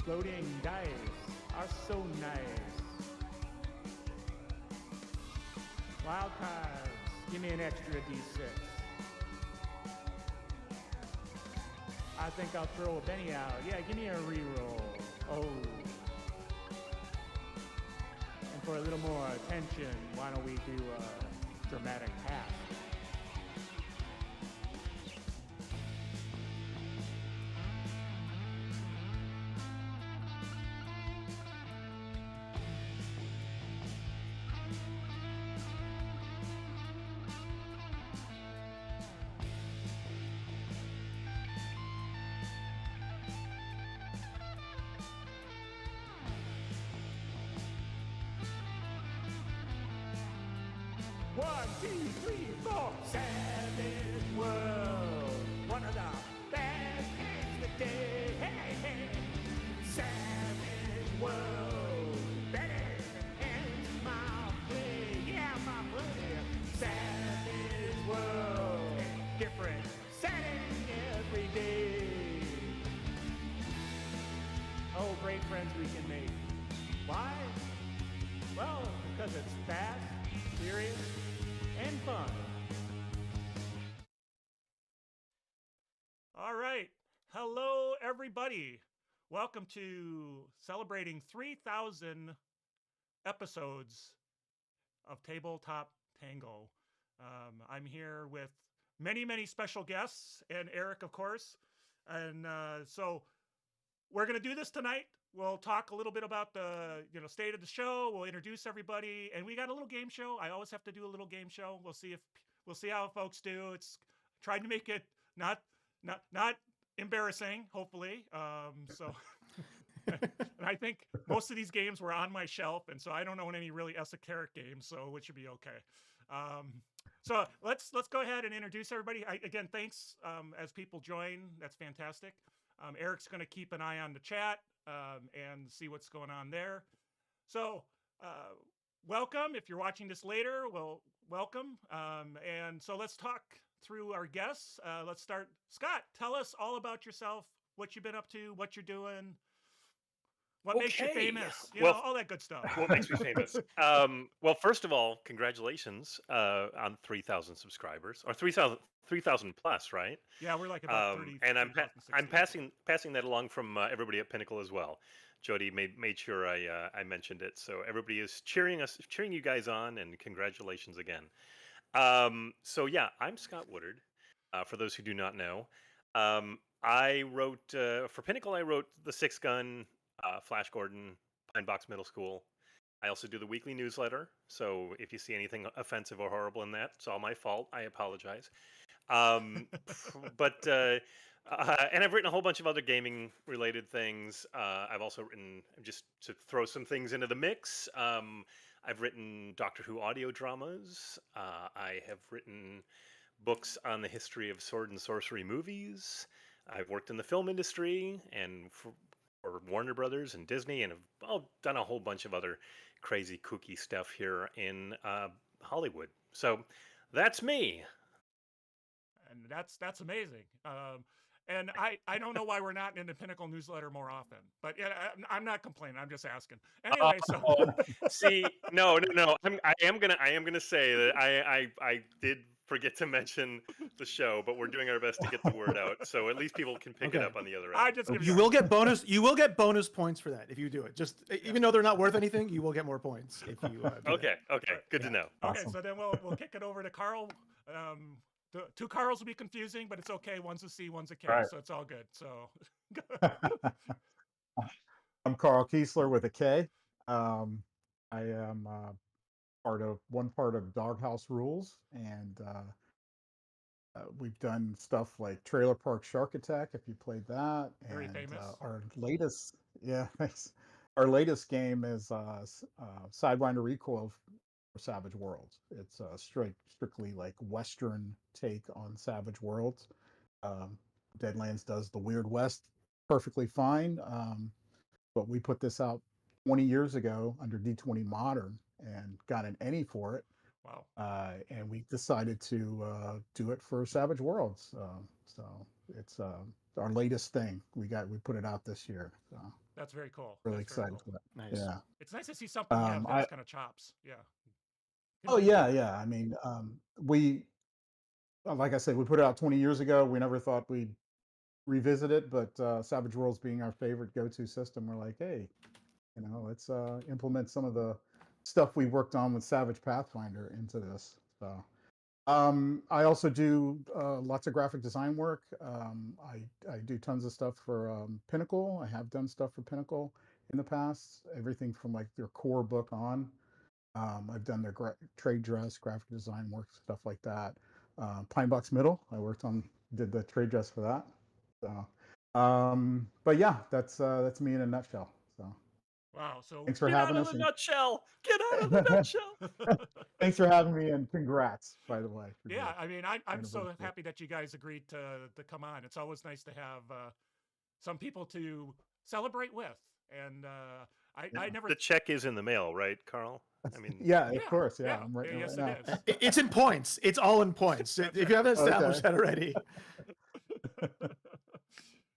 Floating dice are so nice. Wild cards, give me an extra d6. I think I'll throw a Benny out. Yeah, give me a reroll. Oh. And for a little more tension, why don't we do a dramatic pass? One, two, three, four. Savage World. One of the best games today. Hey, hey. Savage World. Better and my play. Yeah, my play. Savage World. Different setting every day. Oh, great friends we can make. Why? Well, because it's fast, serious, and fun. All right. Hello, everybody. Welcome to celebrating 3,000 episodes of Tabletop Tango. I'm here with many, many special guests and Eric, of course. And so we're going to do this tonight. We'll talk a little bit about the state of the show. We'll introduce everybody, and we got a little game show. I always have to do a little game show. We'll see how folks do. It's trying to make it not embarrassing, hopefully. And I think most of these games were on my shelf, and so I don't own any really esoteric games, so it should be okay. So let's go ahead and introduce everybody. Again, thanks as people join. That's fantastic. Eric's going to keep an eye on the chat and see what's going on there. So welcome. If you're watching this later, well, welcome. And so let's talk through our guests. Let's start. Scott, tell us all about yourself, what you've been up to, what you're doing, what makes you famous, all that good stuff. What makes me famous? Well, first of all, congratulations on 3,000 subscribers, or 3,000 plus, right? Yeah, we're like about 30. And I'm passing that along from everybody at Pinnacle as well. Jody made sure I mentioned it, so everybody is cheering you guys on, and congratulations again. So yeah, I'm Scott Woodard. For those who do not know, I wrote for Pinnacle. I wrote the Six Gun, Flash Gordon, Pine Box Middle School. I also do the weekly newsletter. So if you see anything offensive or horrible in that, it's all my fault. I apologize. But and I've written a whole bunch of other gaming related things. I've also written, just to throw some things into the mix. I've written Doctor Who audio dramas. I have written books on the history of sword and sorcery movies. I've worked in the film industry and for Warner Brothers and Disney, and have done a whole bunch of other crazy kooky stuff here in Hollywood. So that's me. And that's amazing. And I don't know why we're not in the Pinnacle newsletter more often, but yeah, I'm not complaining. I'm just asking. Anyway, so see, no. I am gonna say that I did forget to mention the show, but we're doing our best to get the word out, so at least people can pick it up on the other end. You will get bonus points for that if you do it. Just even though they're not worth anything, you will get more points if you. Okay, good to know. Okay, so then we'll kick it over to Carl. The two Carls will be confusing, but it's okay. One's a C, one's a K, so it's all good. So I'm Carl Kiesler with a K. I am one part of Doghouse Rules, and we've done stuff like Trailer Park Shark Attack, if you played that. Very and famous. Our latest, thanks. Our latest game is Sidewinder Recoil for Savage Worlds. It's a strictly like Western take on Savage Worlds. Deadlands does the Weird West perfectly fine, but we put this out 20 years ago under D20 Modern and got an ENnie for it. Wow. And we decided to do it for Savage Worlds. So it's our latest thing. We put it out this year. So That's very cool. really That's very excited cool. for that. Nice. Yeah. It's nice to see something have I those kind of chops. Yeah. Oh Continue. yeah. I mean, we like I said, we put it out 20 years ago. We never thought we'd revisit it, but Savage Worlds being our favorite go-to system, we're like, hey, let's implement some of the stuff we worked on with Savage Pathfinder into this. So I also do lots of graphic design work. I do tons of stuff for Pinnacle. I have done stuff for Pinnacle in the past, everything from like their core book on. I've done their trade dress, graphic design work, stuff like that. Pine Box Middle, did the trade dress for that. So, but yeah, that's me in a nutshell. So Wow. So thanks for Get out having of us. the nutshell. Get out of the nutshell. Thanks for having me, and congrats, by the way. For yeah, your I mean, I'm so anniversary. happy that you guys agreed to come on. It's always nice to have some people to celebrate with, and I Yeah. never. The check is in the mail, right, Carl? I mean, Yeah, Yeah, of course. Yeah, yeah, I'm writing it yes, right it now. is. It's in points. It's all in points. That's If you haven't established Okay. that already.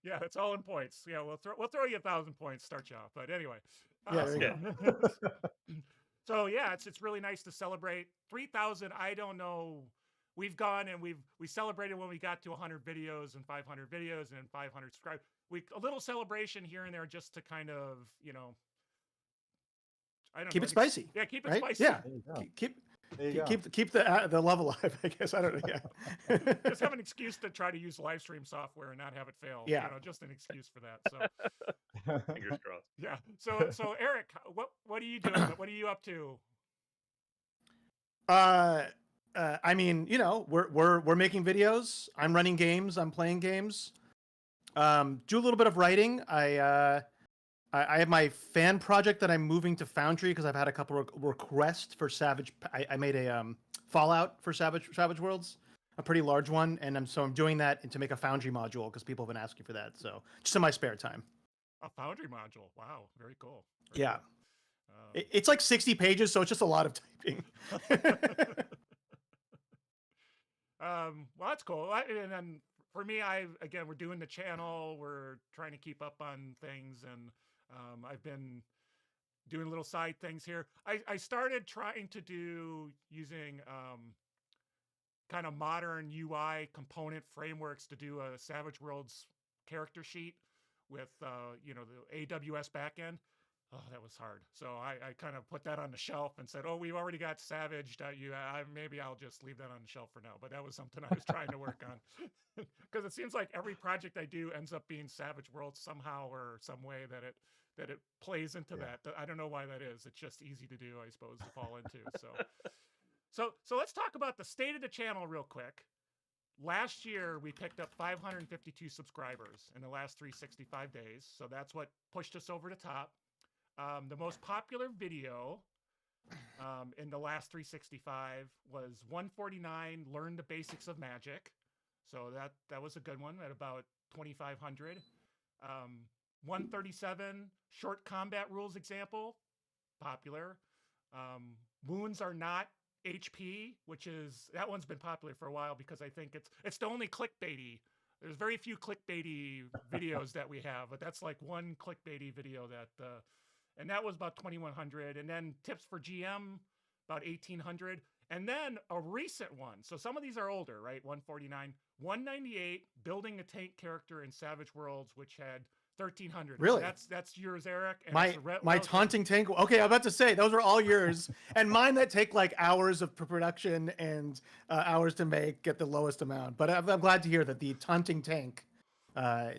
Yeah, it's all in points. Yeah, we'll throw you 1,000 points, start you off. But anyway, Yeah, there you yeah. go. so yeah, it's really nice to celebrate 3,000. I don't know. We've gone and we celebrated when we got to 100 videos and 500 videos and 500 subscribers. A little celebration here and there just to kind of I don't Keep know. it spicy. Yeah, keep it Right? spicy. Yeah. There you go. Keep There you go. keep the love alive, I guess. I don't know. Yeah. Just have an excuse to try to use live stream software and not have it fail. Yeah. Just an excuse for that. So Fingers crossed. yeah. So Eric, what are you doing? What are you up to? I mean, we're making videos. I'm running games. I'm playing games. Do a little bit of writing. I have my fan project that I'm moving to Foundry because I've had a couple of requests for Savage. I made a Fallout for Savage Worlds, a pretty large one, and I'm doing that to make a Foundry module because people have been asking for that. So just in my spare time. A Foundry module. Wow, very cool. Yeah. Cool. It's like 60 pages, so it's just a lot of typing. Well, that's cool. And then for me, we're doing the channel. We're trying to keep up on things, and I've been doing little side things here. I started trying to do using kind of modern UI component frameworks to do a Savage Worlds character sheet with the AWS backend. Oh, that was hard. So I kind of put that on the shelf and said, "Oh, we've already got Savage. Maybe I'll just leave that on the shelf for now." But that was something I was trying to work on because it seems like every project I do ends up being Savage Worlds somehow or some way that it plays into that. I don't know why that is. It's just easy to do, I suppose, to fall into. So let's talk about the state of the channel real quick. Last year, we picked up 552 subscribers in the last 365 days. So that's what pushed us over the top. The most popular video in the last 365 was 149, Learn the Basics of Magic. So that was a good one at about 2,500. 137, Short Combat Rules Example, popular. Wounds Are Not HP, that one's been popular for a while because I think it's the only clickbaity. There's very few clickbaity videos that we have, but that's like one clickbaity video and that was about 2,100. And then Tips for GM, about 1,800. And then a recent one. So some of these are older, right? 149, 198, Building a Tank Character in Savage Worlds, which had 1,300. Really? That's yours, Eric. And my taunting tank. Okay, I'm about to say those are all yours, and mine that take like hours of production and hours to make get the lowest amount. But I'm glad to hear that the taunting tank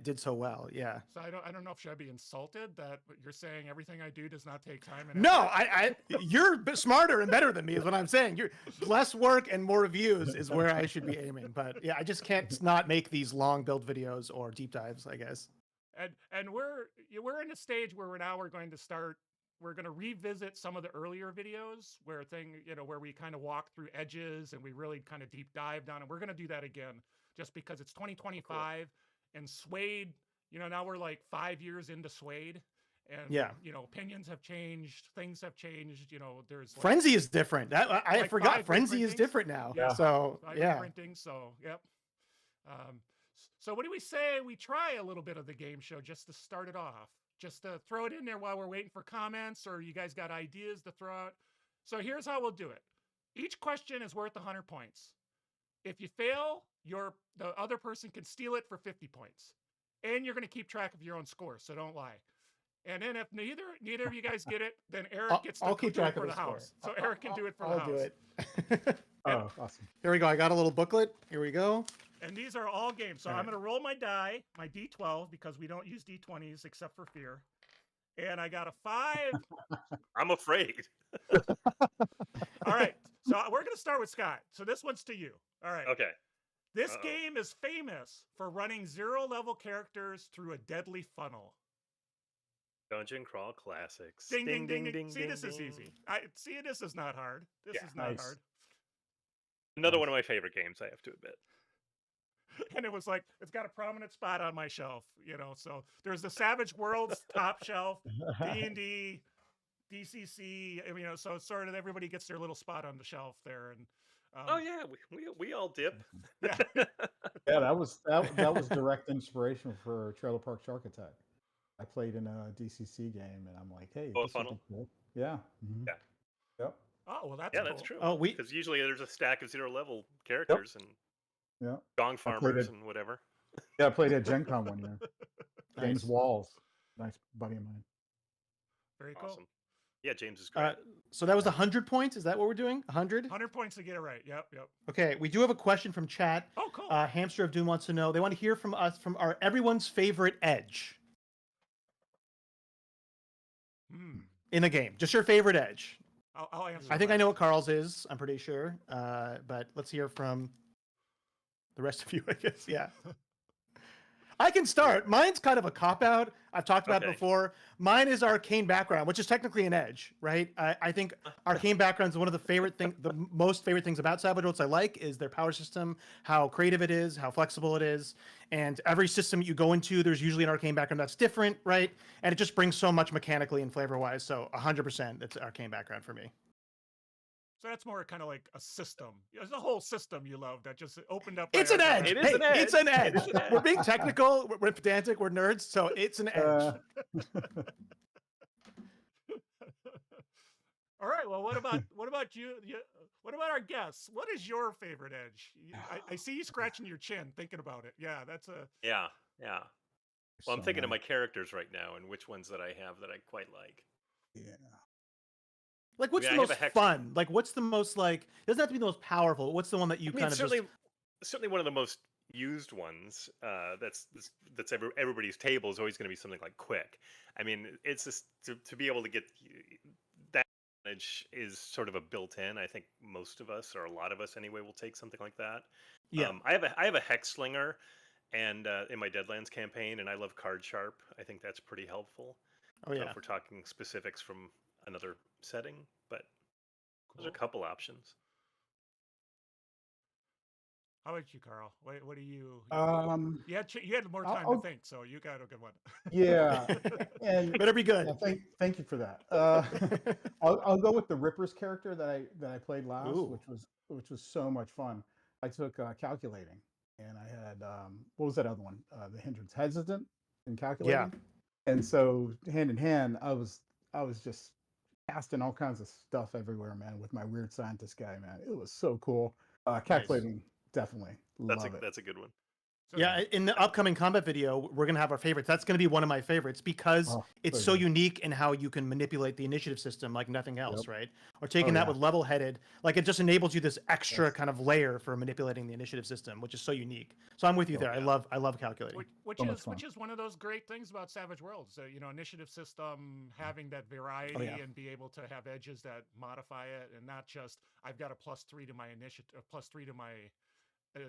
did so well. Yeah. So I don't know if should I be insulted that you're saying everything I do does not take time and No, effort? you're smarter and better than me is what I'm saying. You're less work and more reviews is where I should be aiming. But yeah, I just can't not make these long build videos or deep dives, I guess. And we're in a stage where we're going to revisit some of the earlier videos where we kind of walk through edges and we really kind of deep dive down, and we're going to do that again just because it's 2025 and Suede, now we're like 5 years into Suede, And Yeah. you know, opinions have changed, things have changed. You know, there's like, Frenzy is different. That I like forgot. 5 Frenzy different is things. different now. Yeah. So 5 yeah. different things. So yep. So what do we say we try a little bit of the game show just to start it off? Just to throw it in there while we're waiting for comments, or you guys got ideas to throw out? So here's how we'll do it. Each question is worth 100 points. If you fail, the other person can steal it for 50 points. And you're going to keep track of your own score, so don't lie. And then if neither of you guys get it, then Eric gets to I'll keep do it track for of the the score. house. So Eric can do it for the I'll house. do it. Oh, awesome. Here we go. I got a little booklet. Here we go. And these are all games. So All I'm right. going to roll my die, my D12, because we don't use D20s except for fear. And I got a 5. I'm afraid. All right. So we're going to start with Scott. So this one's to you. All right. Okay. This Uh-oh. game is famous for running 0-level characters through a deadly funnel. Dungeon Crawl Classics. Ding, ding, ding, ding. See, this is easy. This is not hard. This Yeah. is not Nice. hard. Another one of my favorite games, I have to admit. And it was like, it's got a prominent spot on my shelf, you know. So there's the Savage Worlds top shelf, D&D, DCC, you know, so it's sort of everybody gets their little spot on the shelf there. And Oh yeah, we all dip. yeah. Yeah, that was direct inspiration for Trailer Park Shark Attack. I played in a DCC game, and I'm like, hey, Oh, a this would be funnel? cool. Yeah. Mhm. Yeah. Yep. Oh, well, that's Yeah, cool. that's true. Oh, Because usually there's a stack of 0-level characters and Yeah. gong played farmers it. and whatever. Yeah, I played at Gen Con one year. James Nice. Walls, nice buddy of mine. Very cool. Awesome. Yeah, James is great. So that was 100 points. Is that what we're doing? 100? 100 points to get it right. Yep. Okay. We do have a question from chat. Oh, cool. Hamster of Doom wants to know. They want to hear from us from our everyone's favorite edge in the game. Just your favorite edge. I'll answer. I think I last. know what Carl's is. I'm pretty sure. But let's hear from the rest of you, I guess. Yeah. I can start. Mine's kind of a cop-out. I've talked about it Okay. before. Mine is arcane background, which is technically an edge, right? I think arcane background is one of the most favorite things about Savage Worlds I like is their power system, how creative it is, how flexible it is. And every system you go into, there's usually an arcane background that's different, right? And it just brings so much mechanically and flavor-wise. So 100% it's arcane background for me. So that's more kind of like a system. It's a whole system you love that just opened up. It's an by edge. It is Hey, an edge. It's an edge. It is an edge. We're being technical. We're pedantic. We're nerds. So it's an edge. All right. Well, what about you? What about our guests? What is your favorite edge? I see you scratching your chin thinking about it. Yeah, that's a. Yeah. Well, I'm So thinking of many. my characters right now and which ones that I have that I quite like. Yeah. Like, what's I the have most a hex- fun? Like, what's the most like? It doesn't have to be the most powerful. What's the one that you I mean, kind of certainly one of the most used ones. That's everybody's table is always going to be something like quick. I mean, it's just to be able to get that advantage is sort of a built-in. I think most of us, or a lot of us anyway, will take something like that. Yeah. I have a hex slinger, and in my Deadlands campaign, and I love card sharp. I think that's pretty helpful. Oh yeah. If we're talking specifics from another setting, but there's a Cool. couple options. How about you, Carl? What do you? You had more I'll- time I'll- to think, so you got a good one. Yeah. And Better be good. yeah, thank you for that. I'll go with the Rippers character that I played last, Ooh. which was so much fun. I took calculating, and I had what was that other one? The hindrance, hesitant and calculating. And so hand in hand, I was just casting all kinds of stuff everywhere, man, with my weird scientist guy, man. It was so cool. Calculating, definitely love it. That's a good one. So, Yeah, in the upcoming combat video, we're gonna have our favorites. That's gonna be one of my favorites because Oh, it's so so good. unique in how you can manipulate the initiative system like nothing else, Yep. right? Or taking Oh, that yeah. with level-headed, like it just enables you this extra Yes. kind of layer for manipulating the initiative system, which is so unique. So I'm with you Oh, there. yeah. I love calculating. which So much is fun. one of those great things about Savage Worlds. Initiative system having that variety Oh, yeah. and be able to have edges that modify it, and not just I've got a +3 to my initiative, +3 to my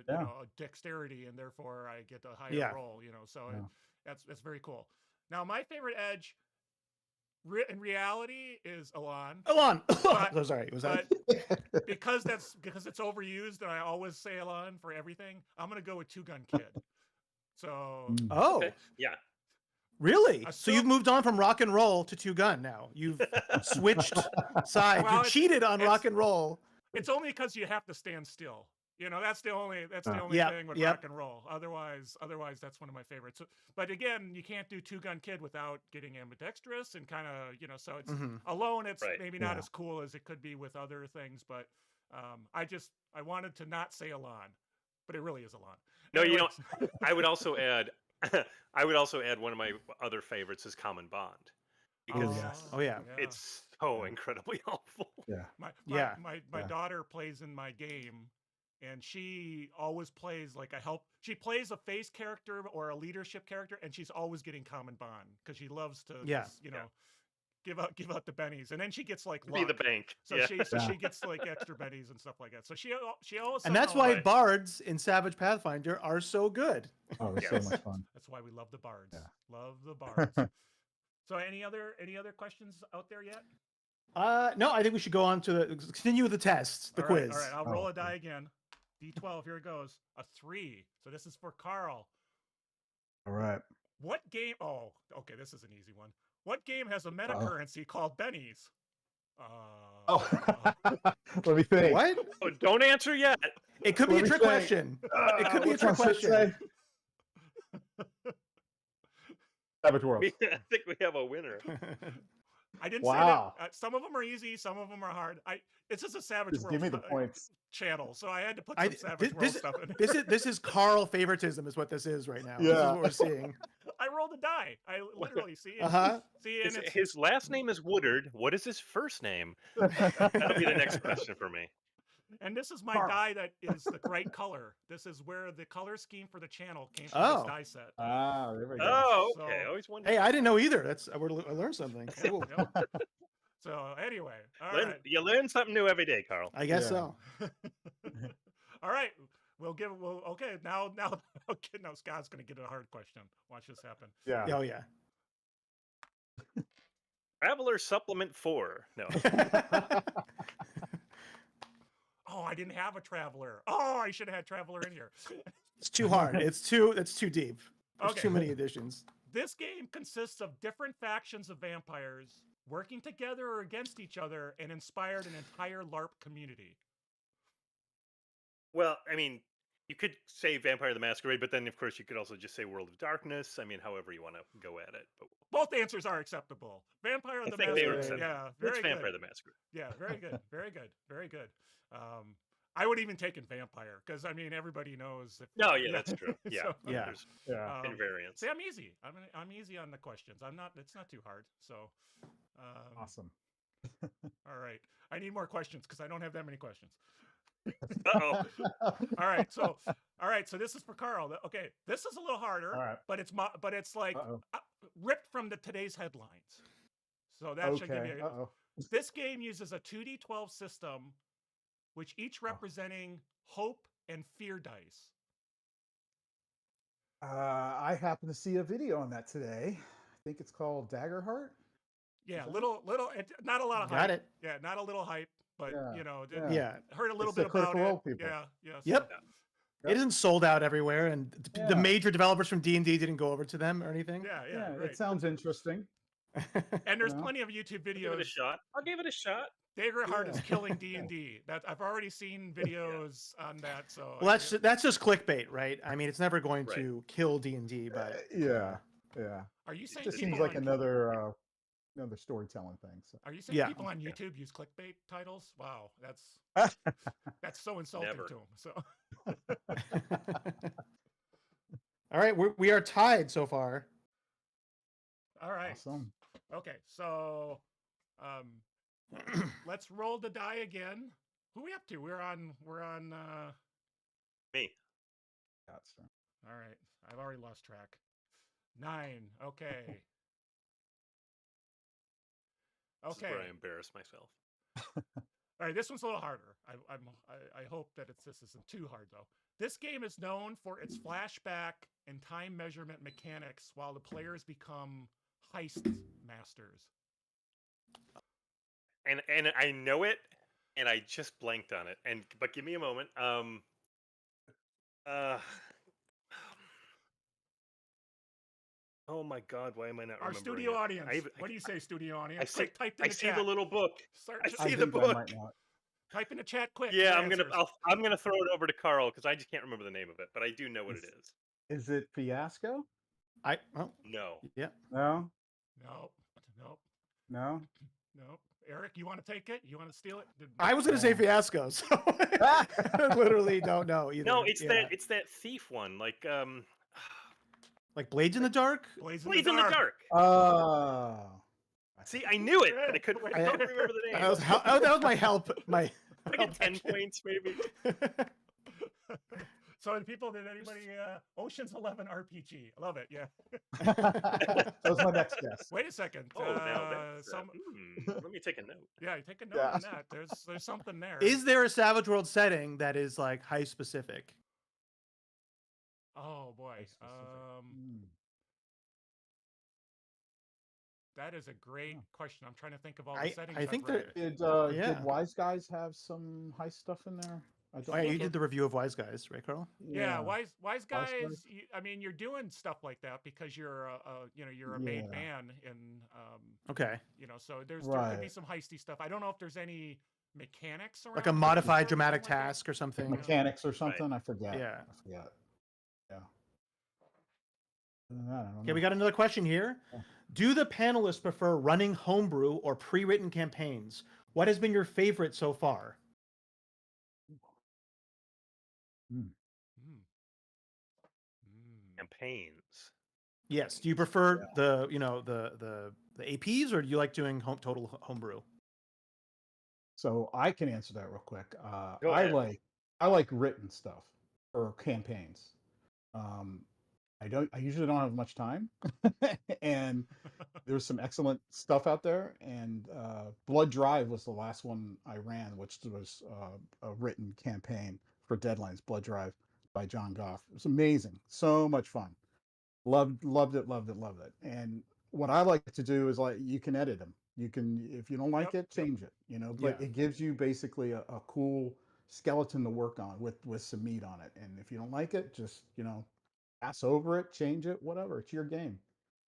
Yeah. dexterity, and therefore I get a higher Yeah. roll. So Yeah. that's very cool. Now my favorite edge, in reality, is Elan. Alon. But- So sorry. Was that? But because it's overused, and I always say Elan for everything, I'm gonna go with Two Gun Kid. So Mm. Oh. Okay. Yeah. Really? So Assume- you've moved on from rock and roll to two gun now. You've switched sides. Well, you cheated on rock and roll. It's only because you have to stand still. You know, that's the only Yep, thing with yep. rock and roll. Otherwise, that's one of my favorites. So, but again, you can't do Two Gun Kid without getting ambidextrous and kind of, you know, so it's Mhm. alone. It's Right. maybe not Yeah. as cool as it could be with other things. But I wanted to not say Elan, but it really is Elan. No, you Anyways. know, I would also add, I would also add one of my other favorites is Common Bond because yes. Oh, yeah. it's so Yeah. incredibly helpful. Yeah. My Yeah. my Yeah. daughter plays in my game, and she always plays like she plays a face character or a leadership character, and she's always getting Common Bond because she loves to Yeah. just, you know, give out the bennies, and then she gets like Be the luck. bank. So Yeah. she gets like extra bennies and stuff like that. So she always And that's somehow- why Right. bards in Savage Pathfinder are so good. Oh, it's Yes. so much fun. that's why we love the bards. Yeah. Love the bards. So any other questions out there yet? No, I think we should go on to continue with the test, the All right, quiz. all right, I'll roll Oh, a die again. D12, here it goes. A 3. So this is for Carl. All right. What game? Oh, okay, this is an easy one. What game has a meta Uh-oh. currency called bennies? Oh, let me think. What? Oh, don't answer yet. It could be Let a me trick think. question. It could be a Which trick one should it question. say? Savage Worlds. I think we have a winner. I didn't Wow. say that. Some of them are easy, some of them are hard. It's just a Savage Just World give me the points. channel, so I had to put I- some Savage World stuff in. This is Carl favoritism is what this is right now. This is Yeah. what we're seeing. I rolled a die. I literally see. Uh-huh. See, and it's His last name is Woodard. What is his first name? That'll be the next question for me. and this is my Carl. die that is the right color. This is where the color scheme for the channel came from Oh. this die set. There we go. Oh, okay. So- Always wondered. Hey, I didn't know either. I learned something. Cool. Yep. So anyway, all right. You learn something new every day, Carl. I guess Yeah. so. All right. Okay, now okay, now Scott's gonna get a hard question. Watch this happen. Yeah. Oh yeah. Traveler Supplement 4. No. Oh, I didn't have a traveler. Oh, I should have had traveler in here. It's too hard. It's too deep. There's Okay. too many additions. This game consists of different factions of vampires working together or against each other and inspired an entire LARP community. Well, I mean, you could say Vampire the Masquerade, but then, of course, you could also just say World of Darkness. I mean, however you want to go at it. But Both answers are acceptable. Vampire I the think they were Masquerade. acceptable. Yeah, it's very Vampire good. the Masquerade. Yeah, very good. Very good. Very good. I would even take in Vampire because I mean everybody knows. No, yeah, that's true. Yeah, So, Yeah. There's Yeah. invariance. See, I'm easy. I'm easy on the questions. It's not too hard. So, Awesome. all right. I need more questions because I don't have that many questions. Uh-oh. All right. So this is for Carl. Okay. This is a little harder, All right. but it's like Uh-oh. ripped from today's headlines. So that should give Okay. you. Uh-oh. This game uses a 2d12 system, which each representing hope and fear dice. I happened to see a video on that today. I think it's called Daggerheart. Yeah, that little, not a lot of hype. Got it. Yeah, not a little hype, but Yeah, you know, yeah. Yeah. heard a little It's the bit about Critical it. Role people. Yeah, yeah. Yep. Yep. It isn't sold out everywhere, and the Yeah. major developers from D&D didn't go over to them or anything. Yeah, yeah. Yeah, Right. it sounds interesting. And there's Yeah. plenty of YouTube Give it a videos. shot. I'll give it a shot. Daggerheart is Yeah. killing D&D. That I've already seen videos on that. So Well, that's just clickbait, right? I mean, it's never going Right. to kill D&D, but Yeah. Yeah. Are you It saying just people seems like on, another storytelling thing. So. Are you saying Yeah. people on YouTube use clickbait titles? Wow, that's so insulting Never. to them. So all right, we are tied so far. all right. Awesome. Okay, so let's roll the die again. Who are we up to? We're on Me. Gotcha. all right. I've already lost track. 9. Okay. This is Okay. where I embarrass myself. All right, this one's a little harder. I hope that this isn't too hard though. This game is known for its flashback and time measurement mechanics while the players become heist masters. And I know it, and I just blanked on it. But give me a moment. Oh my God, why am I not Our remembering studio it? audience. What do you say, studio I audience? see. Quick, type in I the see chat. the little book. Start, I I see the think I book. might not. type in the chat quick. Yeah, your I'm answers. gonna throw it over to Carl because I just can't remember the name of it, but I do know what it is. Is it Fiasco? No. Yeah. No, Nope. Nope. no. Nope. Eric, you want to take it? You want to steal it? I was going to say Fiasco, so I literally don't know either. No, it's Yeah. that thief one, like Like Blades in the Dark? Blades Blades in the Dark. Oh. See, I knew it, but I couldn't I- don't remember the name. That was my help. My I get 10 points maybe. So did anybody Ocean's 11 RPG? I love it. Yeah. That was my next guess. Wait a second. Oh, now that's some let me take a note. yeah, take a note Yeah. on that. There's something there. Is there a Savage World setting that is like heist specific? Oh boy. That is a great question. I'm trying to think of all the settings. I think I've read. Yeah. Did Wise Guys have some heist stuff in there? I don't Oh, yeah, you remember. did the review of Wise Guys, right, Carl? Yeah, wise guys. Guys. I mean, you're doing stuff like that because you're you're a made Yeah. man, and Okay. so there could be Right. some heisty stuff. I don't know if there's any mechanics around Like a it or modified something dramatic like that. task or something. Mechanics or something. I forget. Yeah. I forget. Yeah. I don't Okay, know. we got another question here. Yeah. Do the panelists prefer running homebrew or pre-written campaigns? What has been your favorite so far? Hmm. Campaigns. Yes. Do you prefer the the APs, or do you like doing total homebrew? So I can answer that real quick. Go ahead. I like written stuff or campaigns. I usually don't have much time, and there's some excellent stuff out there. And Blood Drive was the last one I ran, which was a written campaign for Deadlines. Blood Drive by John Goff. It was amazing, so much fun. Loved it. And what I like to do is, like, you can edit them. You can, if you don't like it, change it. But Yeah. it gives you basically a cool skeleton to work on with some meat on it. And if you don't like it, just pass over it, change it, whatever. It's your game.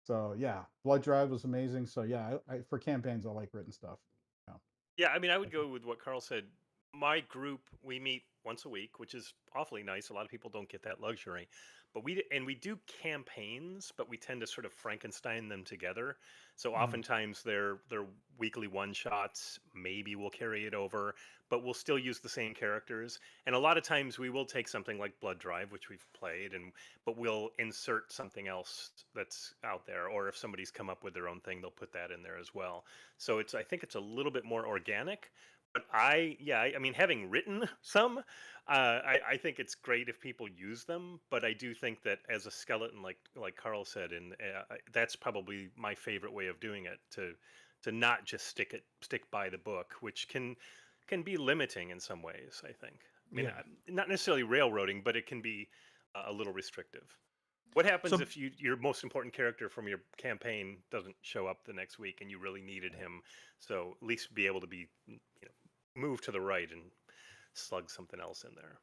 So yeah, Blood Drive was amazing. So yeah, for campaigns, I like written stuff. Yeah. Yeah, I mean, I would go with what Carl said. My group, we meet once a week, which is awfully nice. A lot of people don't get that luxury, but we do campaigns, but we tend to sort of Frankenstein them together. So oftentimes they're weekly one shots. Maybe we'll carry it over, but we'll still use the same characters. And a lot of times we will take something like Blood Drive, which we've played, but we'll insert something else that's out there. Or if somebody's come up with their own thing, they'll put that in there as well. So I think it's a little bit more organic. But I mean, having written some, I think it's great if people use them. But I do think that as a skeleton, like Carl said, and that's probably my favorite way of doing it, to not just stick by the book, which can be limiting in some ways. I think. I mean, not necessarily railroading, but it can be a little restrictive. What happens if your most important character from your campaign doesn't show up the next week and you really needed him? So at least be able to be, move to the right and slug something else in there.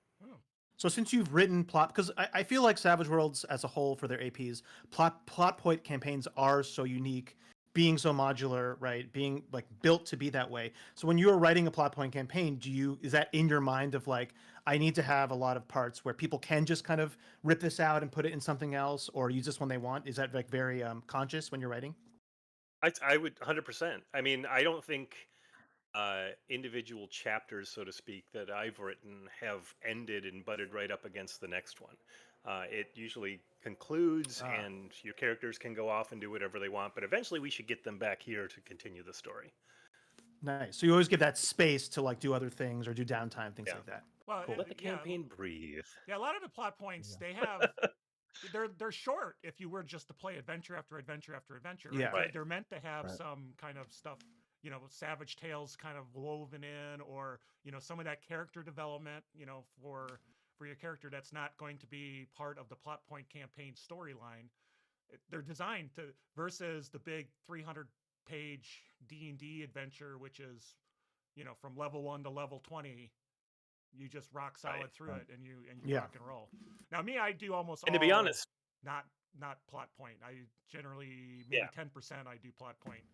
So since you've written plot, because I feel like Savage Worlds as a whole for their APs, plot point campaigns are so unique, being so modular, right? Being like built to be that way. So when you're writing a plot point campaign, is that in your mind of like, I need to have a lot of parts where people can just kind of rip this out and put it in something else, or use this when they want? Is that like very conscious when you're writing? I would 100%. I mean, I don't think individual chapters, so to speak, that I've written have ended and butted right up against the next one. It usually concludes, and your characters can go off and do whatever they want, but eventually we should get them back here to continue the story. Nice. So you always give that space to like do other things or do downtime, things like that. Well, Cool. Let the campaign breathe. Yeah, a lot of the plot points they have. They're short if you were just to play adventure after adventure after adventure. Right? Yeah. Right. They're meant to have some kind of stuff, savage tales kind of woven in, or some of that character development, for your character that's not going to be part of the plot point campaign storyline. They're designed to, versus the big 300-page D&D adventure, which is from level 1 to level 20. You just rock solid through it, and you rock and roll. Now, me, I do almost. And to be honest, not not plot point. I generally maybe Yeah. 10% I do plot point,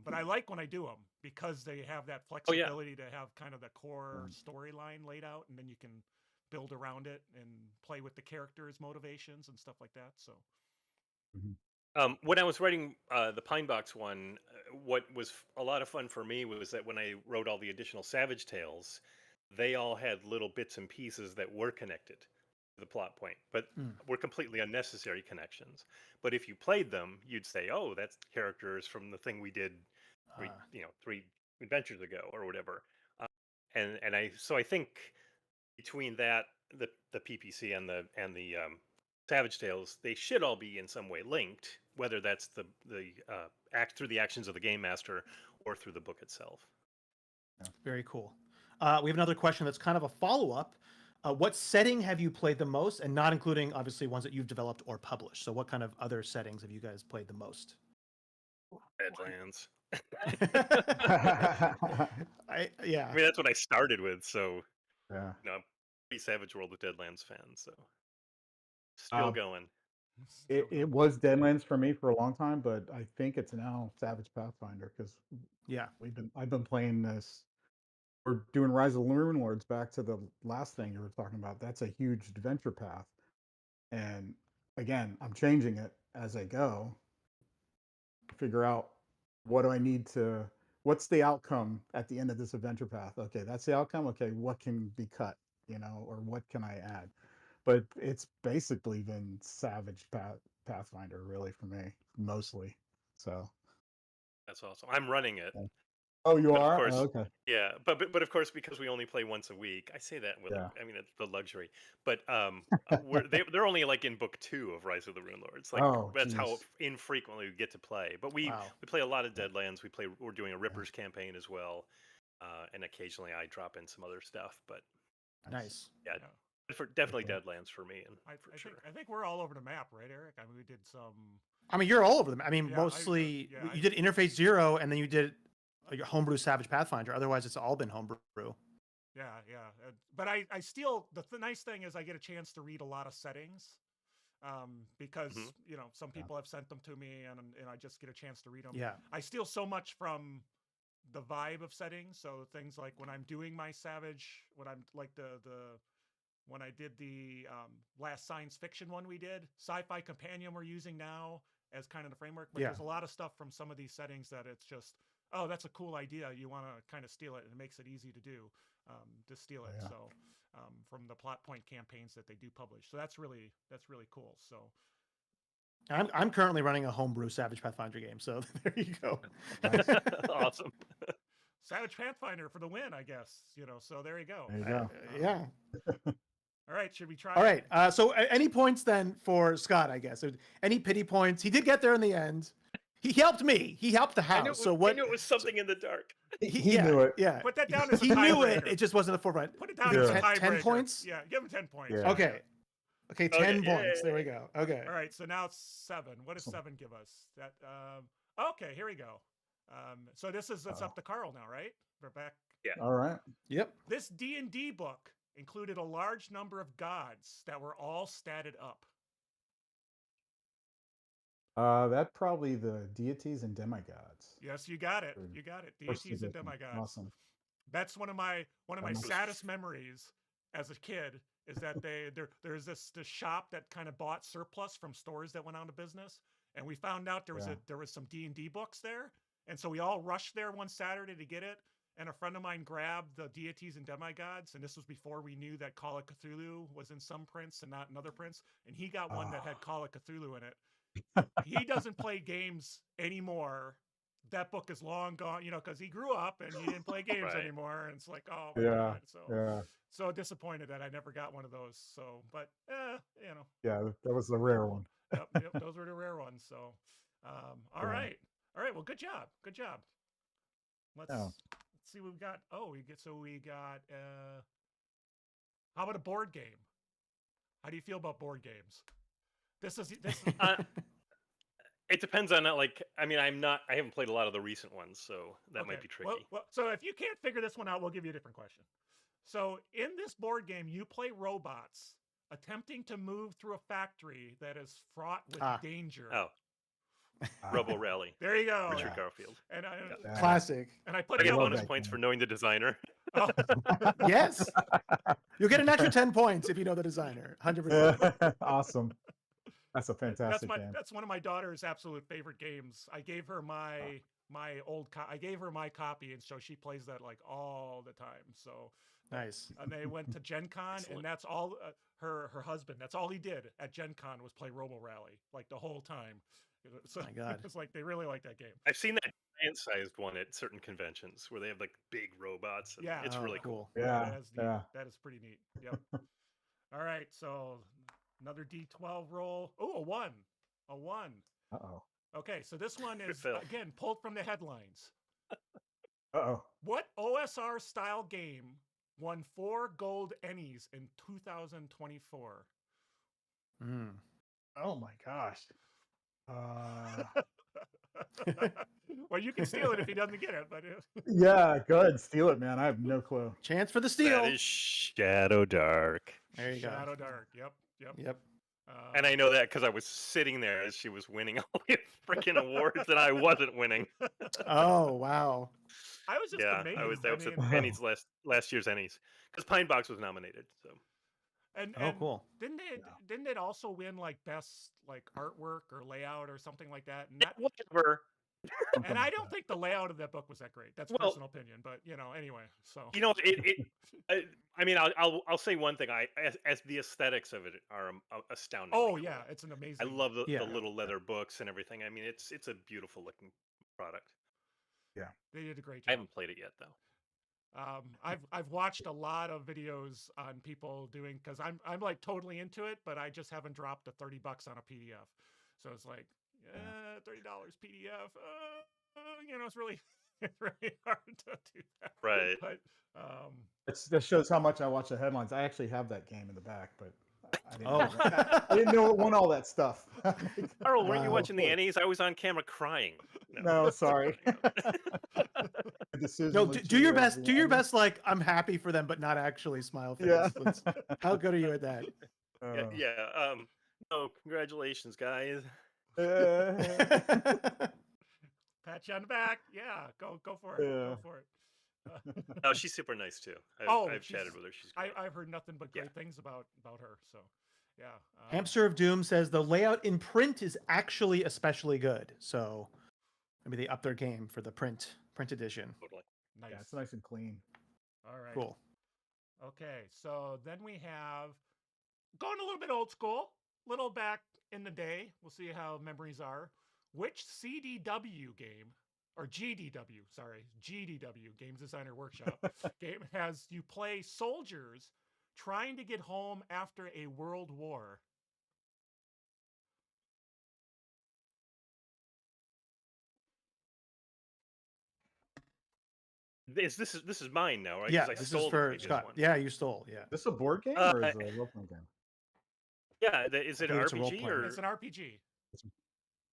but I like when I do them because they have that Oh yeah. flexibility to have kind of the core storyline laid out, and then you can build around it and play with the characters' motivations and stuff like that. So Mhm. When I was writing the Pine Box one, what was a lot of fun for me was that when I wrote all the additional Savage Tales, they all had little bits and pieces that were connected to the plot point, but Mm. were completely unnecessary connections. But if you played them, you'd say, "Oh, that's characters from the thing we did, three adventures ago, or whatever." Uh, and I think between that, the PPC and the Savage Tales, they should all be in some way linked, whether that's the act through the actions of the game master or through the book itself. Very cool. We have another question that's kind of a follow-up. What setting have you played the most, and not including obviously ones that you've developed or published? So what kind of other settings have you guys played the most? Deadlands. Yeah. I mean, that's what I started with, so Yeah. I'm pretty Savage World of Deadlands fan, so still Um, going. it was Deadlands for me for a long time, but I think it's now Savage Pathfinder because Yeah. I've been playing this. We're doing Rise of the Rune Lords. Back to the last thing you were talking about. That's a huge adventure path, and again, I'm changing it as I go. Figure out what do I need to. What's the outcome at the end of this adventure path? Okay, that's the outcome. Okay, what can be cut? Or what can I add? But it's basically been Savage Pathfinder really for me mostly. So That's awesome. I'm running it. yeah. Oh, you But of are? course, Oh, okay. yeah. But of course, because we only play once a week, I say that with, Yeah. I mean, it's the luxury. But they're only like in book 2 of Rise of the Rune Lords. Like Oh, that's how geez. infrequently we get to play. But we Wow. we play a lot of Yeah. Deadlands. We're doing a Yeah. Rippers campaign as well, and occasionally I drop in some other stuff. But Nice. yeah, yeah. definitely Okay. Deadlands for me, and I, for I sure. think I think we're all over the map, right, Eric? I mean, we did some. I mean, you're all over them. I mean, Yeah, mostly yeah, you did Interface Zero, and then you did your homebrew Savage Pathfinder. Otherwise, it's all been homebrew. Yeah, yeah. But I still the nice thing is I get a chance to read a lot of settings, because Mhm. some Yeah. people have sent them to me, and I just get a chance to read them. Yeah. I steal so much from the vibe of settings. So things like when I'm doing my Savage, when I'm like the when I did the last science fiction one we did, Sci-Fi Companion we're using now as kind of the framework. But Yeah. there's a lot of stuff from some of these settings that it's just, oh, that's a cool idea. You want to kind of steal it, and it makes it easy to do, to steal it. Yeah. So from the plot point campaigns that they do publish. So that's really cool. So I'm currently running a homebrew Savage Pathfinder game, so there you go. Nice. Awesome. Savage Pathfinder for the win, I guess. So there you go. There you go. Yeah. All right, should we try? All right. So any points then for Scott? I guess any pity points? He did get there in the end. He helped me. He helped the house. So what? I knew it was something in the dark. He knew it. Yeah. Put that down as a He knew it. tiebreaker. It just wasn't a forefront. Put it down Yeah. as a 10 tiebreaker. points? Yeah, give him 10 points. Yeah. Okay. Okay, 10 points. There we go. Okay. All right, so now it's 7. What does 7 give us? That okay, here we go. So it's up to Carl now, right? We're back. Yeah. All right. Yep. This D&D book included a large number of gods that were all statted up. That probably the deities and demigods. Yes, you got it. You got it. Deities and demigods. Awesome. That's one of my Nice. saddest memories as a kid is that there's this shop that kind of bought surplus from stores that went out of business, and we found out there was some D&D books there, and so we all rushed there one Saturday to get it. And a friend of mine grabbed the deities and demigods, and this was before we knew that Call of Cthulhu was in some prints and not in other prints, and he got one that had Call of Cthulhu in it. He doesn't play games anymore. That book is long gone, because he grew up and he didn't play games Right. anymore. And it's like, oh my Yeah. God. Yeah. So disappointed that I never got one of those. So, but Yeah. That was the rare one. yep, those were the rare ones. So, all Yeah. right. Well, good job. Good job. Let's see what we've got. Oh, we got, how about a board game? How do you feel about board games? This is It depends on that. Like, I mean, I haven't played a lot of the recent ones, so that might be tricky. Well, so if you can't figure this one out, we'll give you a different question. So in this board game, you play robots attempting to move through a factory that is fraught with Ah. danger. Oh, Robo Rally. There you go. Richard Yeah. Garfield. And I Yeah. Classic. and I put I it get up love on bonus that points game. for knowing the designer. Oh, Yes. You'll get an extra 10 points if you know the designer. 100%. Awesome. That's a fantastic game. that's one of my daughter's absolute favorite games. I gave her my I gave her my copy, and so she plays that like all the time. So Nice. and they went to Gen Con, Excellent. and that's all her husband. That's all he did at Gen Con was play Robo Rally like the whole time. So My God. it's like they really like that game. I've seen that giant-sized one at certain conventions where they have like big robots. And Yeah. it's Oh, really cool. Yeah. That is neat. Yeah. That is pretty neat. Yep. All right, so another D12 roll. Oh, a 1. A 1. Uh-oh. Okay, so this one is Phil. again pulled from the headlines. Uh-oh. What OSR style game won 4 gold Ennies in 2024? Mm. Oh my gosh. Well, you can steal it if he doesn't get it, but Yeah, go ahead, steal it, man. I have no clue. Chance for the steal. That is Shadow Dark. There you Shadow go. Dark. Yep. Yep. And I know that because I was sitting there as she was winning all the freaking awards and I wasn't winning. Oh, wow. I was just Yeah, amazed. I was. That was mean, at Ennies last year's Ennies because Pine Box was nominated. So and Oh, cool. didn't it also win like best like artwork or layout or something like that? And that whatever. and I don't think the layout of that book was that great. That's Well- personal opinion, but anyway. So You know, I mean, I'll say one thing. As the aesthetics of it are astounding. oh yeah, it's an amazing. I love the Yeah. little leather books and everything. I mean, it's a beautiful looking product. They did a great I job. haven't played it yet though. I've watched a lot of videos on people doing because I'm like totally into it, but I just haven't dropped the $30 on a PDF. So it's like $30 PDF. It's really it's really hard to do that. Right. But That shows how much I watch the headlines. I actually have that game in the back, but I didn't, Oh. know, I didn't know it won all that stuff. Carl, weren't you Wow. watching the Ennies? I was on camera crying. No, sorry. The decision No, was do your yours, best. Do yeah. your best. Like I'm happy for them, but not actually smile face. Yeah. How good are you at that? Yeah. No, congratulations, guys. pat you on the back. Yeah, go for it. Yeah. Go for it. No, she's super nice too. I've she's- chatted with her. She's great. I've heard nothing but great Yeah. things about her. So yeah. Hamster of Doom says the layout in print is actually especially good. So maybe they up their game for the print edition. Totally. Nice. Yeah, it's nice and clean. All right. Cool. Okay, so then we have going a little bit old school, little back in the day. We'll see how memories are. Which CDW game or GDW, sorry, GDW, Games Designer Workshop game has you play soldiers trying to get home after a world war? This is mine now, right? 'Cause Yeah, I this stole is the for previous Scott. one. Yeah, you stole. Yeah. This a board game or is it a role playing game? Yeah. Is it I an think it's a RPG role-playing. or? It's an RPG.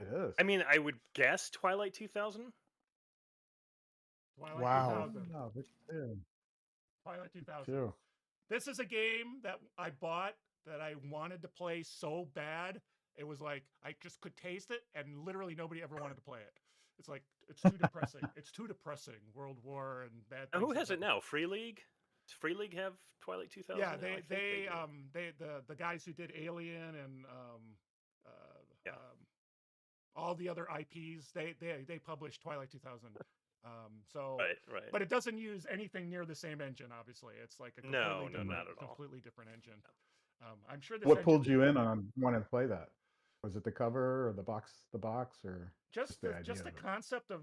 It is. I mean, I would guess Twilight 2000. Twilight Wow. 2000. No, but yeah, Twilight 2000. too. This is a game that I bought that I wanted to play so bad. It was like I just could taste it, and literally nobody ever wanted to play it. It's like it's too depressing. It's too depressing. World War and bad. Now, things who have has it happened. now? Free League. Does Free League have Twilight 2000? Yeah, now? I think they do. the guys who did Alien and Yeah. all the other IPs they published Twilight 2000. So Right. but it doesn't use anything near the same engine. Obviously, it's like a No, completely different, not at all. completely different engine. I'm sure this What engine- pulled you in on wanting to play that? Was it the cover or the box or just the the, idea just the of it? concept of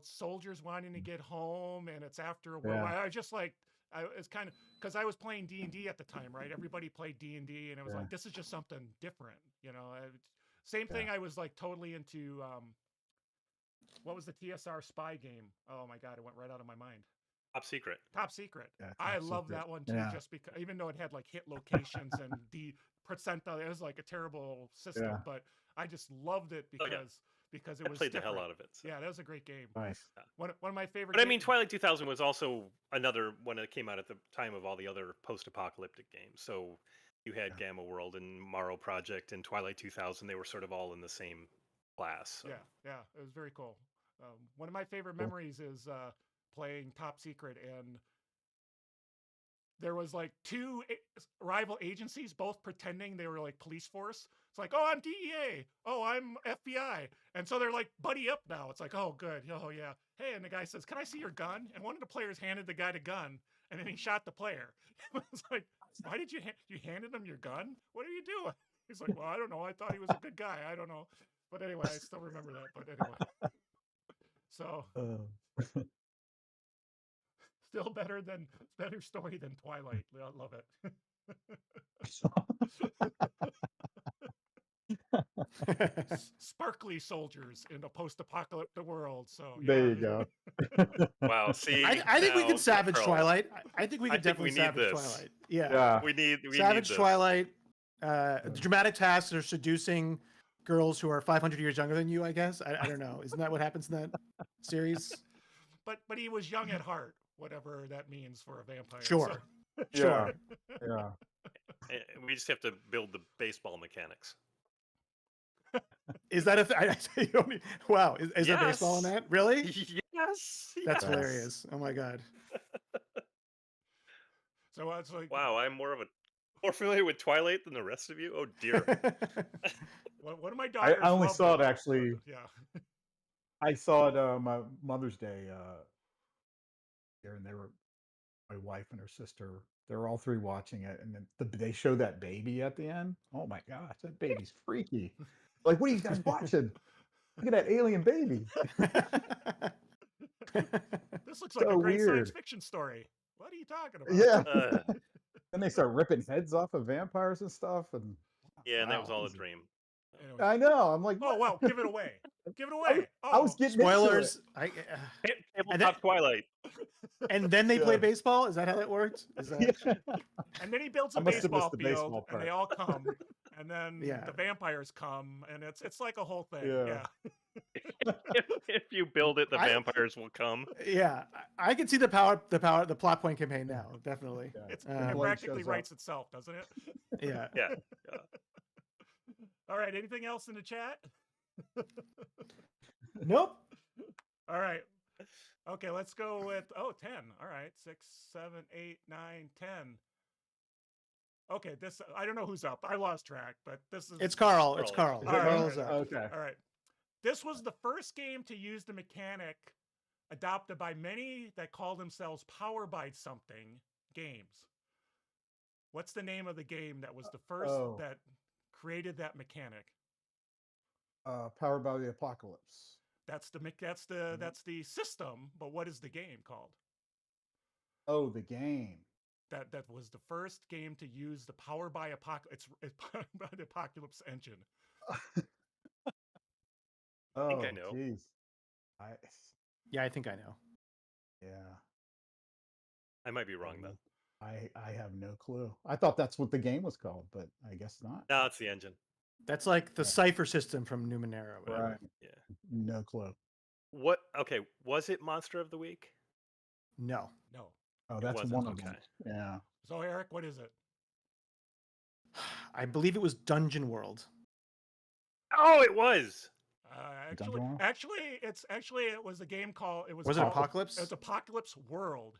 soldiers wanting to get home, and it's after a war. Yeah. I just like it's kind of because I was playing D&D at the time, right? Everybody played D&D, and it was Yeah. like this is just something different, Same thing. I was like totally into what was the TSR spy game? Oh my god, it went right out of my mind. Top Secret. Top Secret. Yeah, I Top love Secret. that one too, Yeah. just because even though it had like hit locations and the percentile, it was like a terrible system, Yeah. but I just loved it Oh, yeah. because it I was played the hell different. out of it. So. Yeah, that was a great game. Nice. One of my favorite. But I mean, games- Twilight 2000 was also another one that came out at the time of all the other post-apocalyptic games. So You had Yeah. Gamma World and Morrow Project and Twilight 2000. They were sort of all in the same class. So. Yeah, it was very cool. One of my favorite Cool. memories is playing Top Secret, and there was like two rival agencies both pretending they were like police force. It's like, oh, I'm DEA, oh, I'm FBI, and so they're like buddy up now. It's like, oh, good, oh yeah, hey, and the guy says, can I see your gun? And one of the players handed the guy the gun, and then he shot the player. It's like, why did you handed him your gun? What are you doing? He's like, well, I don't know, I thought he was a good guy, I don't know, but anyway, I still remember that. But anyway, so still better story than Twilight. I love it. Sparkly soldiers in a post-apocalyptic world. So There you go. Wow. See, I think we now, could salvage Carl, Twilight. I think we I could think we definitely need salvage this. Twilight. Yeah. Yeah. we need Savage this. Twilight. Dramatic tasks are seducing girls who are 500 years younger than you, I guess. I don't know. Isn't that what happens in that series? but he was young at heart, whatever that means for a vampire. Sure. So. Sure. Yeah. We just have to build the baseball mechanics. Is that a thing? Wow. Is there baseball in Yes. that? Really? Yes. That's Yes. hilarious. Oh my God. So it's like, Wow, I'm more familiar with Twilight than the rest of you. Oh dear. one of my daughters. I only loved saw it actually. Yeah. I saw it my Mother's Day here, and my wife and her sister. They were all three watching it, and then they show that baby at the end. Oh my gosh, that baby's freaky! Like, what are you guys watching? Look at that alien baby. This looks like So a great science weird. fiction story. What are you talking about? Yeah. Then they start ripping heads off of vampires and stuff, and Yeah, and that was wow, all a this is- dream. Anyway. I know. I'm like, Oh what? wow, give it away. Give it I away. was getting into it. Spoilers. Tabletop Twilight. And then they Yeah. played baseball. Is that how that worked? Is that? Yeah. And then he builds I a must have baseball missed the field, baseball and they part. all come, and then Yeah. the vampires come, and it's like a whole thing. Yeah. If you build it, the I- vampires will come. Yeah, I can see the plot point campaign now. Definitely. Yeah. It's, Um, it Blake practically shows up. writes itself, doesn't it? Yeah. Yeah. All right. Anything else in the chat? Nope. All right. Okay, let's go with 10. All right. 6, 7, 8, 9, 10. Okay, this I don't know who's up. I lost track, but this is It's Carl. It's Carl. Carl. All right, Carl all is right. up. Okay. all right. This was the first game to use the mechanic adopted by many that call themselves Power by Something games. What's the name of the game that was the first that created that mechanic? Powered by the Apocalypse. That's the system, but what is the game called? Oh, the game. That was the first game to use the Power by Apocalypse. It's powered by the Apocalypse engine. Oh, think I know. Geez. Yeah, I think I know. Yeah. I might be wrong though. I have no clue. I thought that's what the game was called, but I guess not. No, it's the engine. That's like the cipher system from Numenera. or whatever. Right. Yeah. No clue. What? Okay. Was it Monster of the Week? No. No. Oh, It that's wasn't, one of them. okay. Yeah. So Eric, what is it? I believe it was Dungeon World. Oh, it was. Dungeon World? It was a game called it was Was it called- Apocalypse? It was Apocalypse World,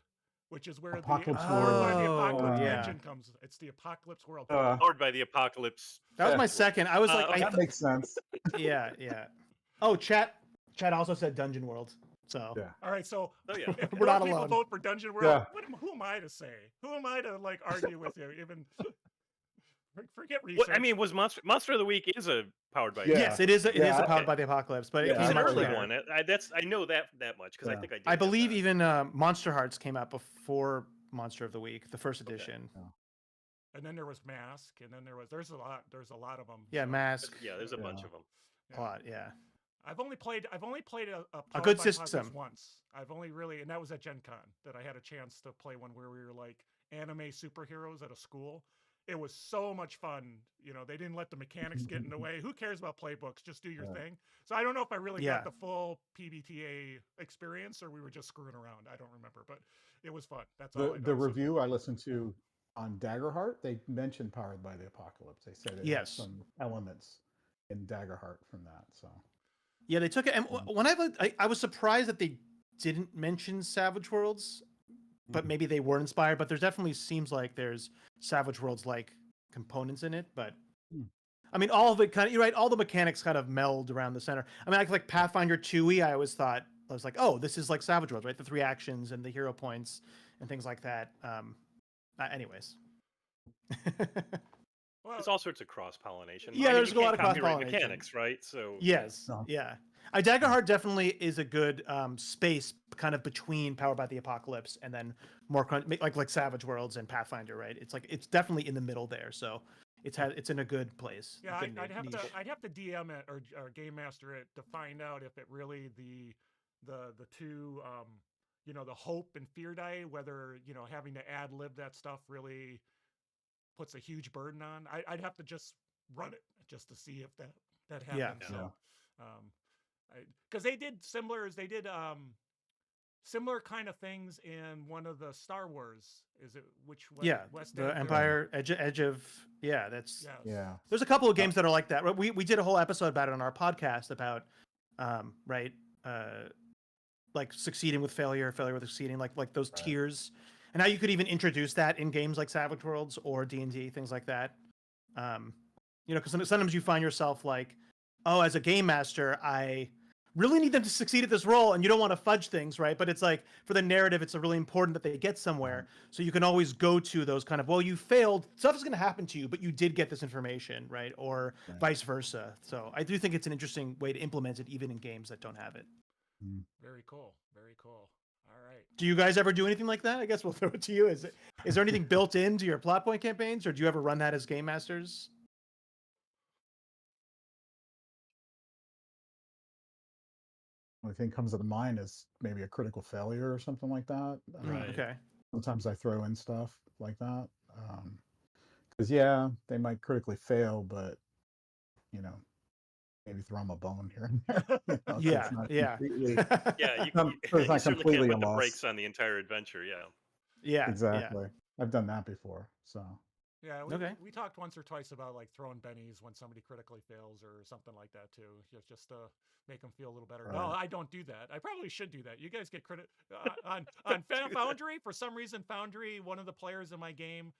which is where Apocalypse the Powered by the World. Apocalypse Oh, yeah. engine comes. It's the Apocalypse World. Powered by the Apocalypse. That was Yeah. my second. I was like, okay. That makes sense. yeah. Oh, chat also said Dungeon World. So Yeah. All right, so Oh yeah. if We're more not people alone. vote for Dungeon World, Yeah. who am I to say? Who am I to like argue with you? Even forget research. What, I mean, was Monster of the Week is a powered by? Yeah. yes, it is. It is Yeah, a Powered okay. by the Apocalypse, but Yeah, it It's came an much early later. one. I know that much because I Yeah. think I did. I get believe that. even Monster Hearts came out before Monster of the Week, the first edition. And then there was Mask, and then there's a lot of them. Yeah, Mask. Yeah, there's a bunch Yeah. of them. A lot. Yeah. I've only played a Powered good by Apocalypse system. once. I've only really, and that was at Gen Con that I had a chance to play one where we were like anime superheroes at a school. It was so much fun. You know, they didn't let the mechanics get in the way. Who cares about playbooks? Just do your Yeah. thing. So I don't know if I really Yeah. got the full PBTA experience or we were just screwing around. I don't remember, but it was fun. That's all I know. The review I listened to on Daggerheart, they mentioned Powered by the Apocalypse. They said it has some elements in Daggerheart from that. So yeah, they took it. And when I was surprised that they didn't mention Savage Worlds, but maybe they were inspired. But there definitely seems like there's Savage Worlds like components in it. But I mean, all of it kind of, you're right. All the mechanics kind of meld around the center. I mean, like Pathfinder 2e, I always thought, I was like, oh, this is like Savage Worlds, right? The 3 actions and the hero points and things like that. Anyways. Well, there's all sorts of cross pollination. Yeah, there's a lot of cross pollination mechanics, right? So yes, yeah. Daggerheart definitely is a good space kind of between Powered by the Apocalypse and then more like Savage Worlds and Pathfinder, right? It's definitely in the middle there, so it's in a good place. Yeah, I'd have to DM it or game master it to find out if it really the two the hope and fear die, whether having to ad lib that stuff really puts a huge burden on. I'd have to just run it just to see if that happens. Yeah. So, because they did similar kind of things in one of the Star Wars. Is it which one? Yeah, West the End Empire Edge of that's yeah. There's a couple of games that are like that. We did a whole episode about it on our podcast about like succeeding with failure with succeeding, like those tiers, and how you could even introduce that in games like Savage Worlds or D&D, things like that. Because sometimes you find yourself like, oh, as a game master, I really need them to succeed at this role, and you don't want to fudge things, right? But it's like, for the narrative, it's really important that they get somewhere. So you can always go to those kind of, well, you failed, stuff is going to happen to you, but you did get this information, right? Or vice versa. So I do think it's an interesting way to implement it, even in games that don't have it. Very cool. Very cool. All right. Do you guys ever do anything like that? I guess we'll throw it to you. Is there anything built into your plot point campaigns, or do you ever run that as game masters? Only thing comes to mind is maybe a critical failure or something like that. Right. Okay. Sometimes I throw in stuff like that. Because they might critically fail, but maybe throw them a bone here and there. Yeah. You not certainly completely can't put a the loss. brakes on the entire adventure. Yeah. Exactly. I've done that before. So. Yeah, we talked once or twice about like throwing bennies when somebody critically fails or something like that too, just to make them feel a little better. Right. No, I don't do that. I probably should do that. You guys get credit on Foundry. For some reason, Foundry, one of the players in my game,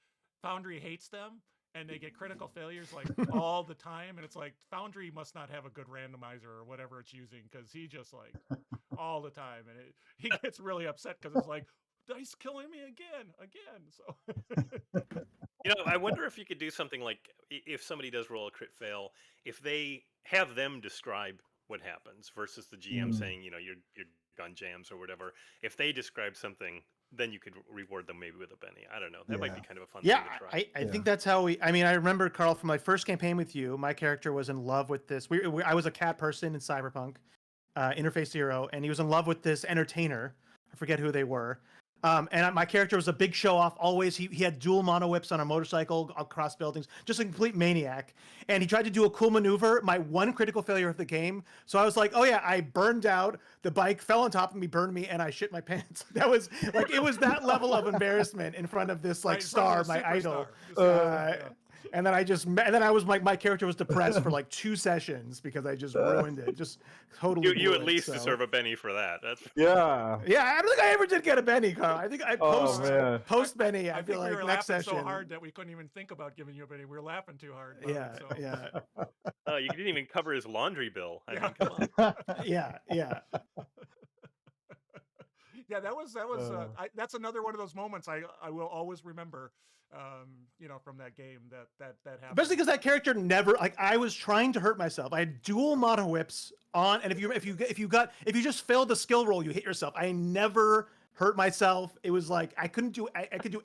Foundry hates them, and they get critical failures like all the time. And it's like Foundry must not have a good randomizer or whatever it's using, because he just like all the time, and he gets really upset because it's like, dice killing me again. So I wonder if you could do something like, if somebody does roll a crit fail, if they have them describe what happens versus the GM saying, your gun jams or whatever. If they describe something, then you could reward them maybe with a Benny. I don't know. That might be kind of a fun thing to try. I think that's how I remember, Carl, from my first campaign with you, my character was in love with this. I was a cat person in Cyberpunk, Interface Zero, and he was in love with this entertainer. I forget who they were. And my character was a big show off. Always, he had dual mono whips on a motorcycle across buildings, just a complete maniac. And he tried to do a cool maneuver. My one critical failure of the game. So I was like, oh yeah, I burned out. The bike fell on top of me, burned me, and I shit my pants. That was like, it was that level of embarrassment in front of this star, my idol. And then I was like, my character was depressed for like 2 sessions because I just ruined it. Just totally. You at least deserve a Benny for that. That's yeah. I don't think I ever did get a Benny, Carl. I think I post Benny. I feel like we were next laughing session so hard that we couldn't even think about giving you a Benny. We were laughing too hard. You didn't even cover his laundry bill. I mean, come on. Yeah. Yeah, that was that's another one of those moments I will always remember. From that game that happened. Especially because that character never, like, I was trying to hurt myself. I had dual mono whips on, and if you just failed the skill roll, you hit yourself. I never hurt myself. It was like I could do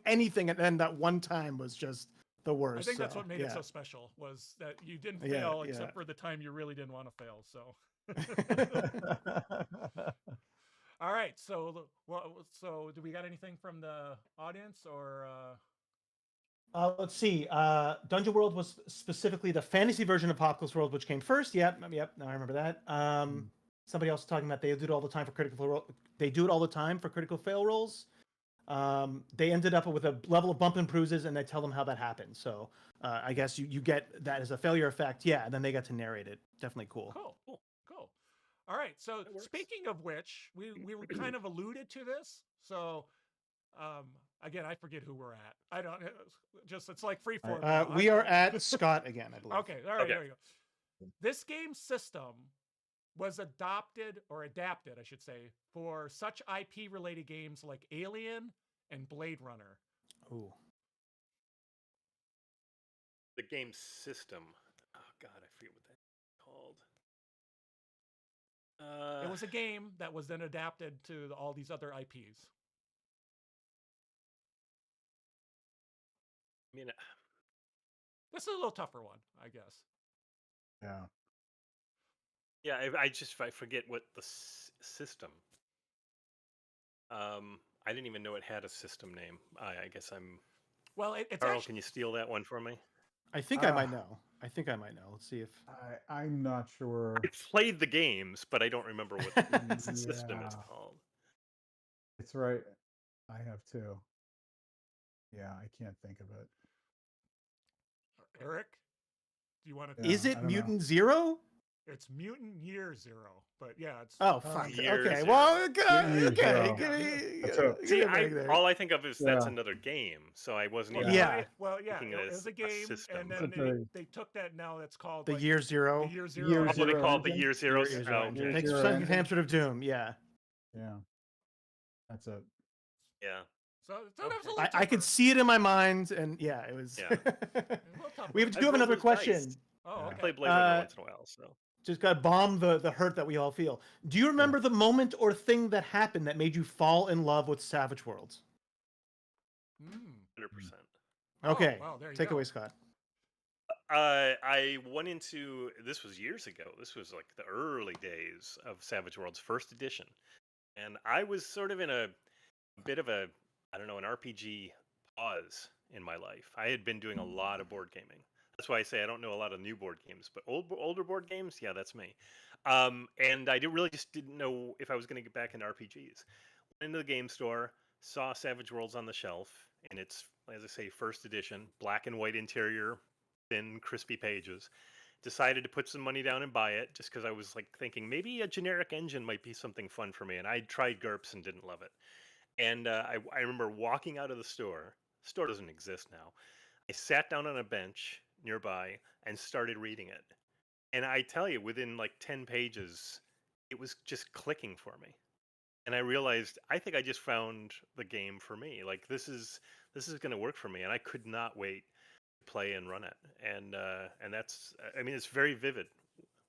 anything, and then that one time was just the worst. I think that's what made it so special, was that you didn't fail except for the time you really didn't want to fail. So. All right. So do we got anything from the audience or? Let's see. Dungeon World was specifically the fantasy version of Apocalypse World, which came first. Yep. Now I remember that. Somebody else was talking about they do it all the time for critical fail rolls. they ended up with a level of bump and bruises, and they tell them how that happened. So I guess you get that as a failure effect. Yeah, and then they get to narrate it. Definitely cool. Cool. All right. So That works. speaking of which, we were kind of alluded to this. So again, I forget who we're at. I don't just it's like free form. We are at Scott again, I believe. Okay. All right. Okay. There you go. This game system was adapted, I should say, for such IP related games like Alien and Blade Runner. Ooh. The game system. Oh God, I forget what that's called. It was a game that was then adapted to all these other IPs. I mean, This is a little tougher one, I guess. Yeah. yeah, I forget what the system. I didn't even know it had a system name. I guess I'm. Well, it's Carl, actually, can you steal that one for me? I think I might know. Let's see if I'm not sure. I played the games, but I don't remember what the system is Yeah. called. It's right. I have too. Yeah, I can't think of it. Eric. Do you want to? Yeah, is I it don't know. Mutant Zero? It's Mutant Year Zero, but yeah, it's Oh fuck. Year Okay. Zero. Well, Year okay. Zero. Give me. That's give a- me See, a break there. all I think of is that's Yeah. another game, so I wasn't well, even Yeah. Well, yeah, thinking it it was as a a game, system. and then That's a- they took that. Now it's called The like, Year Zero. The Year Zero. Year That's what they Zero call it, the engine? Year Zeros. Year Zero Oh, engine. okay. Thanks for Zero sending engine? Hamster of Doom. Yeah. Yeah. That's it. Yeah. So that was a Okay. little I tougher. could see it in my mind, and yeah, it was. Yeah. A little tougher. We I've do have rolled another those question. dice. Oh, Yeah. I okay. play Blade Runner Uh, once in a while, so. Just got to bomb the hurt that we all feel. Do you remember the moment or thing that happened that made you fall in love with Savage Worlds? 100%. Okay. Oh, well, there you Take go. away, Scott. I went into this was years ago. This was like the early days of Savage Worlds first edition, and I was sort of in a bit of a I don't know an RPG pause in my life. I had been doing a lot of board gaming. That's why I say I don't know a lot of new board games, but older board games, yeah, that's me. And I really just didn't know if I was going to get back into RPGs. Went into the game store, saw Savage Worlds on the shelf, and it's as I say, first edition, black and white interior, thin, crispy pages. Decided to put some money down and buy it just because I was like thinking maybe a generic engine might be something fun for me. And I tried GURPS and didn't love it. And I remember walking out of the store. Store doesn't exist now. I sat down on a bench nearby and started reading it. And I tell you, within like 10 pages, it was just clicking for me. And I realized I think I just found the game for me. Like this is going to work for me, and I could not wait play and run it, and that's I mean it's very vivid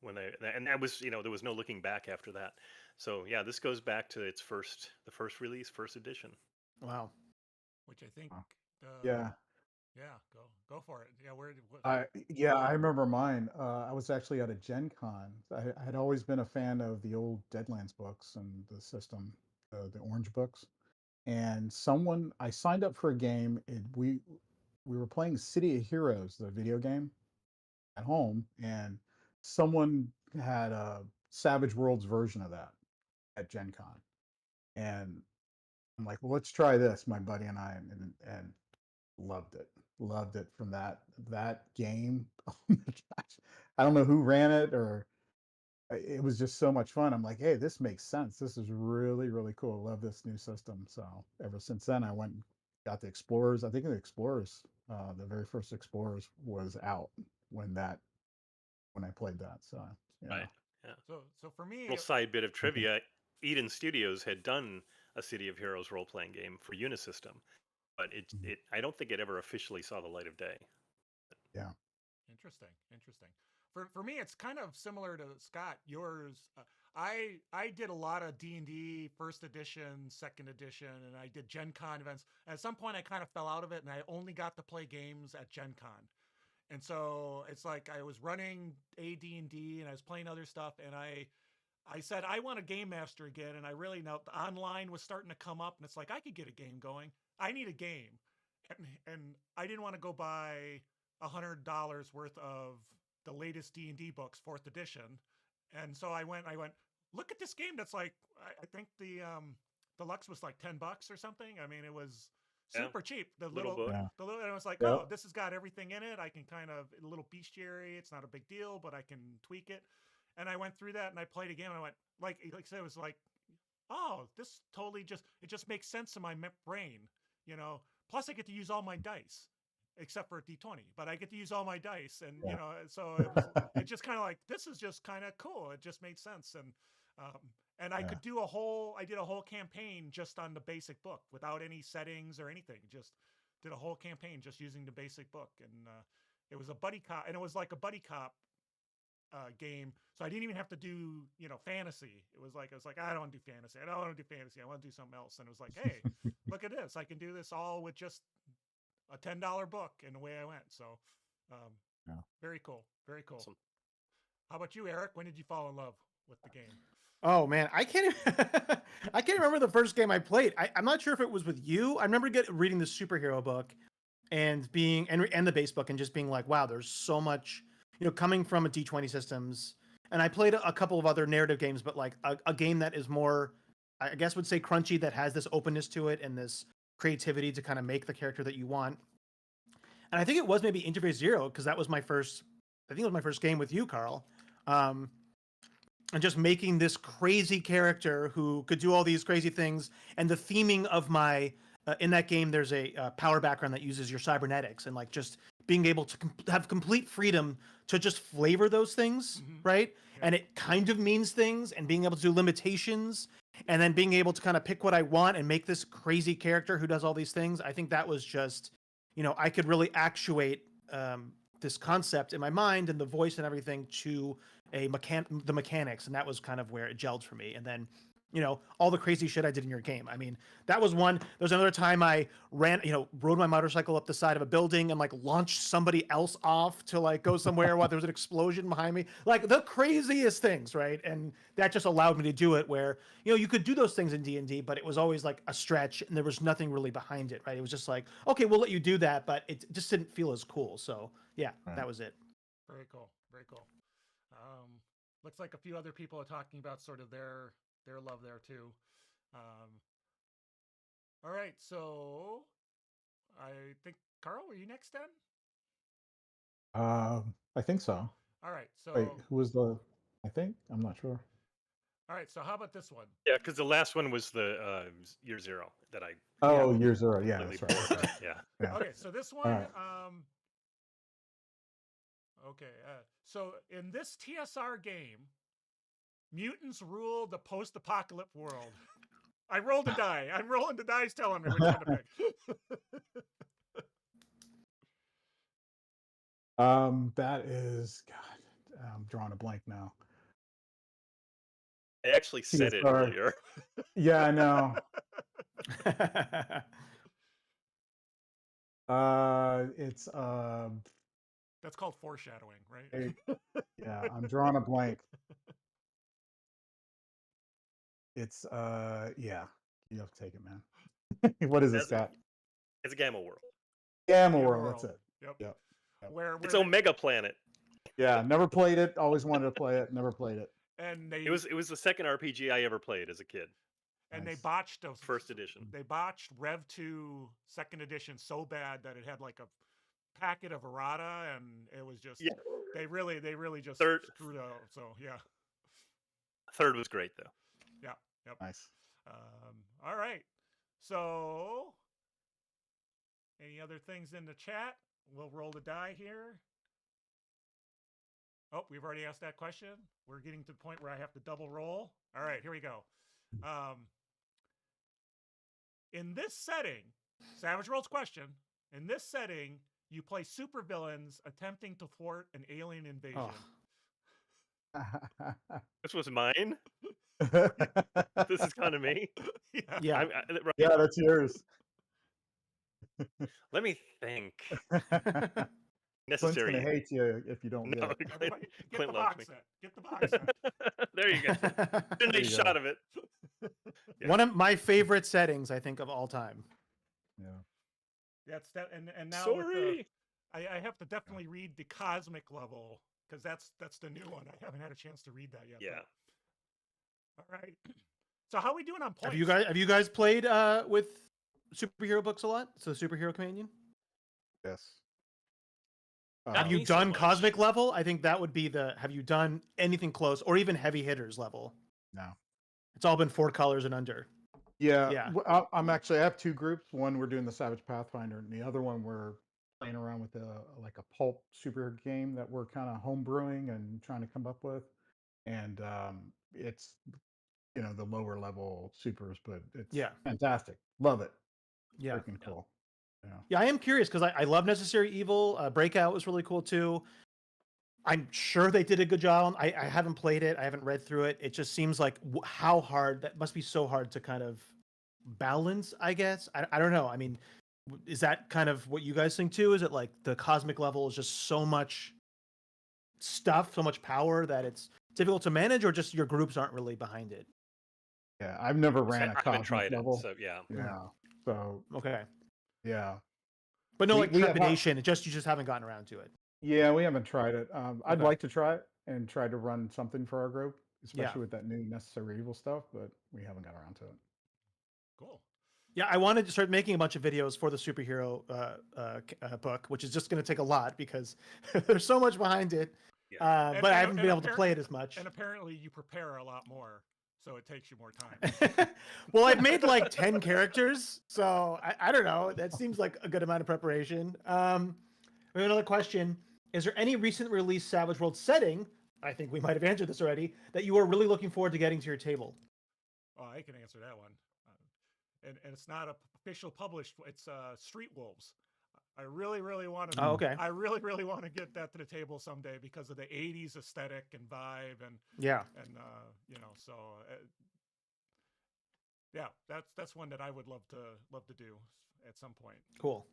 when and that was there was no looking back after that. So yeah, this goes back to the first release, first edition. Wow. Which I think. Yeah. Yeah. Go for it. Yeah. I remember mine. I was actually at a Gen Con. I had always been a fan of the old Deadlands books and the system, the orange books. And I signed up for a game. We were playing City of Heroes, the video game, at home, and someone had a Savage Worlds version of that at Gen Con. And I'm like, well, let's try this, my buddy and I, and loved it. Loved it from that game. Oh my gosh. I don't know who ran it or it was just so much fun. I'm like, hey, this makes sense. This is really, really cool. Love this new system. So ever since then I went and got the Explorers. I think the Explorers, the very first Explorers was out when I played that. So yeah. Right. Yeah. So for me, Little side bit of trivia: Eden Studios had done a City of Heroes role playing game for Unisystem, but it I don't think it ever officially saw the light of day. Yeah. Interesting. For me, it's kind of similar to Scott. Yours, I did a lot of D&D first edition, second edition, and I did Gen Con events. At some point, I kind of fell out of it, and I only got to play games at Gen Con. And so it's like I was running AD&D, and I was playing other stuff, and I said I want a game master again, and I really know the online was starting to come up, and it's like I could get a game going. I need a game, and I didn't want to go buy $100 worth of the latest D&D books, fourth edition, and so I went. Look at this game. That's like I think Deluxe was like $10 or something. I mean, it was Yeah. super cheap. The Little little, book. Yeah. the little, and I was like, Yep. oh, this has got everything in it. I can kind of a little bestiary. It's not a big deal, but I can tweak it. And I went through that and I played a game. And I went like I said, it was like, oh, this totally it just makes sense in my brain, you know. Plus, I get to use all my dice, except for D20, but I get to use all my dice, and you Yeah. know, so it just kind of like this is just kind of cool. It just made sense, and I Yeah. could do I did a whole campaign just on the basic book without any settings or anything. Just did a whole campaign just using the basic book, and it was a buddy cop, and it was like a buddy cop game, so I didn't even have to do fantasy. It was like I don't want to do fantasy. I don't want to do fantasy. I want to do something else. And it was like, hey, look at this. I can do this all with just a $10 book, and away I went. So, Yeah. very cool, very cool. Awesome. How about you, Eric? When did you fall in love with the game? Oh man, I can't. I can't remember the first game I played. I'm not sure if it was with you. I remember reading the superhero book and being and the base book and just being like, wow, there's so much. Coming from a D20 systems, and I played a couple of other narrative games, but like a game that is more, I guess, would say crunchy, that has this openness to it and this creativity to kind of make the character that you want. And I think it was maybe Interface Zero, because that was my first. I think it was my first game with you, Carl. And just making this crazy character who could do all these crazy things, and the theming of my in that game, there's a power background that uses your cybernetics, and like just being able to have complete freedom to just flavor those things, right? Yeah. And it kind of means things, and being able to do limitations, and then being able to kind of pick what I want and make this crazy character who does all these things. I think that was just, I could really actuate this concept in my mind and the voice and everything to the mechanics, and that was kind of where it gelled for me. And then all the crazy shit I did in your game. I mean, that was one. There's another time I rode my motorcycle up the side of a building and like launched somebody else off to like go somewhere while there was an explosion behind me. Like the craziest things, right? And that just allowed me to do it where, you could do those things in D&D, but it was always like a stretch and there was nothing really behind it, right? It was just like, okay, we'll let you do that, but it just didn't feel as cool. So yeah, that was it. Very cool. Very cool. Looks like a few other people are talking about sort of their love there too. All right, so I think Carl, were you next then? I think so. All right, so Wait, who was the? I think I'm not sure. all right, so how about this one? Yeah, because the last one was the year zero that I Oh, year zero. Yeah, completely that's right. bored. Yeah. Yeah. Okay, so this one, right. okay, so in this TSR game, mutants rule the post-apocalypse world. I rolled a die. I'm rolling the dice, telling me which one to pick. That is God. I'm drawing a blank now. I actually said it TSR. earlier. Yeah, I know. It's That's called foreshadowing, right? yeah, I'm drawing a blank. It's yeah, you have to take it, man. What is this, Scott? It's a Gamma World. Gamma Gamma World, World. that's it. Yep. Yep. Where It's Omega Planet. Yeah, never played it. Always wanted to play it. Never played it. and It was the second RPG I ever played as a kid. they Nice. botched a First edition. They botched Rev 2 second edition so bad that it had like a packet of errata, and it was just they really just screwed up. So yeah. Third was great though. Yeah. Yep. Nice. All right. So, any other things in the chat? We'll roll the die here. Oh, we've already asked that question. We're getting to the point where I have to double roll. All right, here we go. In this setting, Savage World's question, in this setting, you play supervillains attempting to thwart an alien invasion. This was mine. This is kind of me. Yeah. Right? Yeah, that's yours. Let me think. Clint's Necessary. gonna hate you if you don't No, get it. Everybody, get Clint the loves box me. set. Get the box set. There you go. A There nice you go. shot of it. Yeah. One of my favorite settings, I think, of all time. Yeah. That's that, and now Sorry. I have to definitely read the cosmic level because that's the new one. I haven't had a chance to read that yet. Yeah. But, all right. So how are we doing on points? Have you guys played with superhero books a lot? So superhero companion. Yes. Have you me so done much. cosmic level? I think that would be the. Have you done anything close, or even heavy hitters level? No. It's all been 4 colors and under. Yeah. Yeah. I'm actually. I have 2 groups. One we're doing the Savage Pathfinder, and the other one we're playing around with a pulp superhero game that we're kind of home brewing and trying to come up with. And it's the lower level supers, but it's fantastic. Love it. Yeah. Freaking cool. Yeah. Yeah, I am curious because I love Necessary Evil. Breakout was really cool too. I'm sure they did a good job. I haven't played it. I haven't read through it. It just seems like how hard that must be. So hard to kind of balance, I guess. I don't know. I mean, is that kind of what you guys think too? Is it like the cosmic level is just so much stuff, so much power that it's difficult to manage, or just your groups aren't really behind it? Yeah, I've never ran a I haven't cosmic tried level. it, so yeah. Yeah. So Okay. yeah. But no, We- like we have trepidation. You just haven't gotten around to it. Yeah, we haven't tried it. I'd Okay. like to try it and try to run something for our group, Yeah. especially with that new Necessary Evil stuff, but we haven't got around to it. Cool. Yeah, I wanted to start making a bunch of videos for the superhero book, which is just going to take a lot because there's so much behind it. Yeah. But I haven't been able to play it as much. And apparently you prepare a lot more, so it takes you more time. Well, I've made like 10 characters, so I don't know. That seems like a good amount of preparation. We have another question. Is there any recent release Savage World setting, I think we might have answered this already, that you are really looking forward to getting to your table? Oh, I can answer that one. And it's not a official published. It's Street Wolves. I really, really want to. Oh, okay. I really, really want to get that to the table someday because of the '80s aesthetic and vibe, and Yeah. and so yeah, that's one that I would love to do at some point. Cool.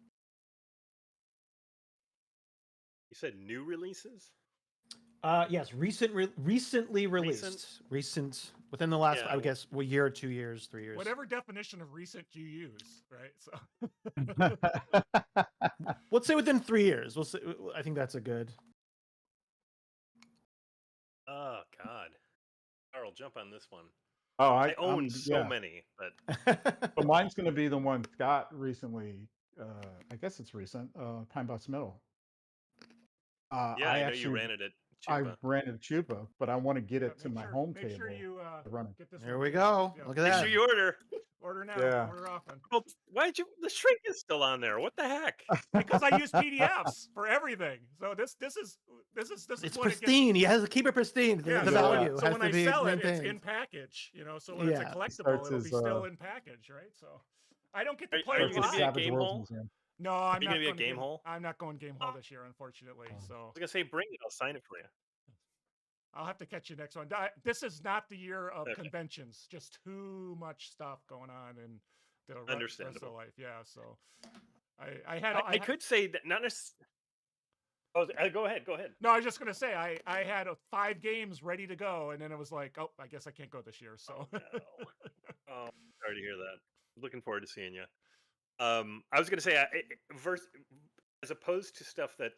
You said new releases? Yes, recently released. Recent within the last, Yeah, I would guess, a year, 2 years, 3 years. Whatever definition of recent you use, right? So Let's say within 3 years. We'll say, I think that's a good. Oh God, Carl, jump on this one. Oh, I own I'm- so yeah. many, but But mine's going to be the one Scott recently. I guess it's recent. Pine Box Middle. yeah, I know you ran it at I Chupa. ran it at Chupa, but I want to get it to make my sure- home make table. Sure you to run it. get this. There one we too. go. Yeah. Look at Make that. sure you order. Order now. Yeah. Order often. Well, why'd you? The shrink is still on there. What the heck? Because I use PDFs for everything. So this is It's what it gets. pristine. He has to keep it pristine. Yeah, The so value so has when to I be sell it, it's maintained. in package. So when it's a Yeah. collectible, Starts it'll be his, still in package, right? So I don't get to Are play you a gonna lot. be at Savage Game Worlds Hole? Museum. No, I'm you not gonna be at going to Game Hole? I'm not going Game Hole this year, unfortunately. Oh. So I was gonna say, bring it. I'll sign it for you. I'll have to catch you next one. This is not the year of Okay. conventions. Just too much stuff going on in the rest of Understandable. life. Yeah. So I I could say that not necessarily. Oh, go ahead. Go ahead. No, I was just gonna say I had 5 games ready to go, and then it was like, oh, I guess I can't go this year. So Oh, no. Oh, sorry to hear that. Looking forward to seeing you. I was gonna say, as opposed to stuff that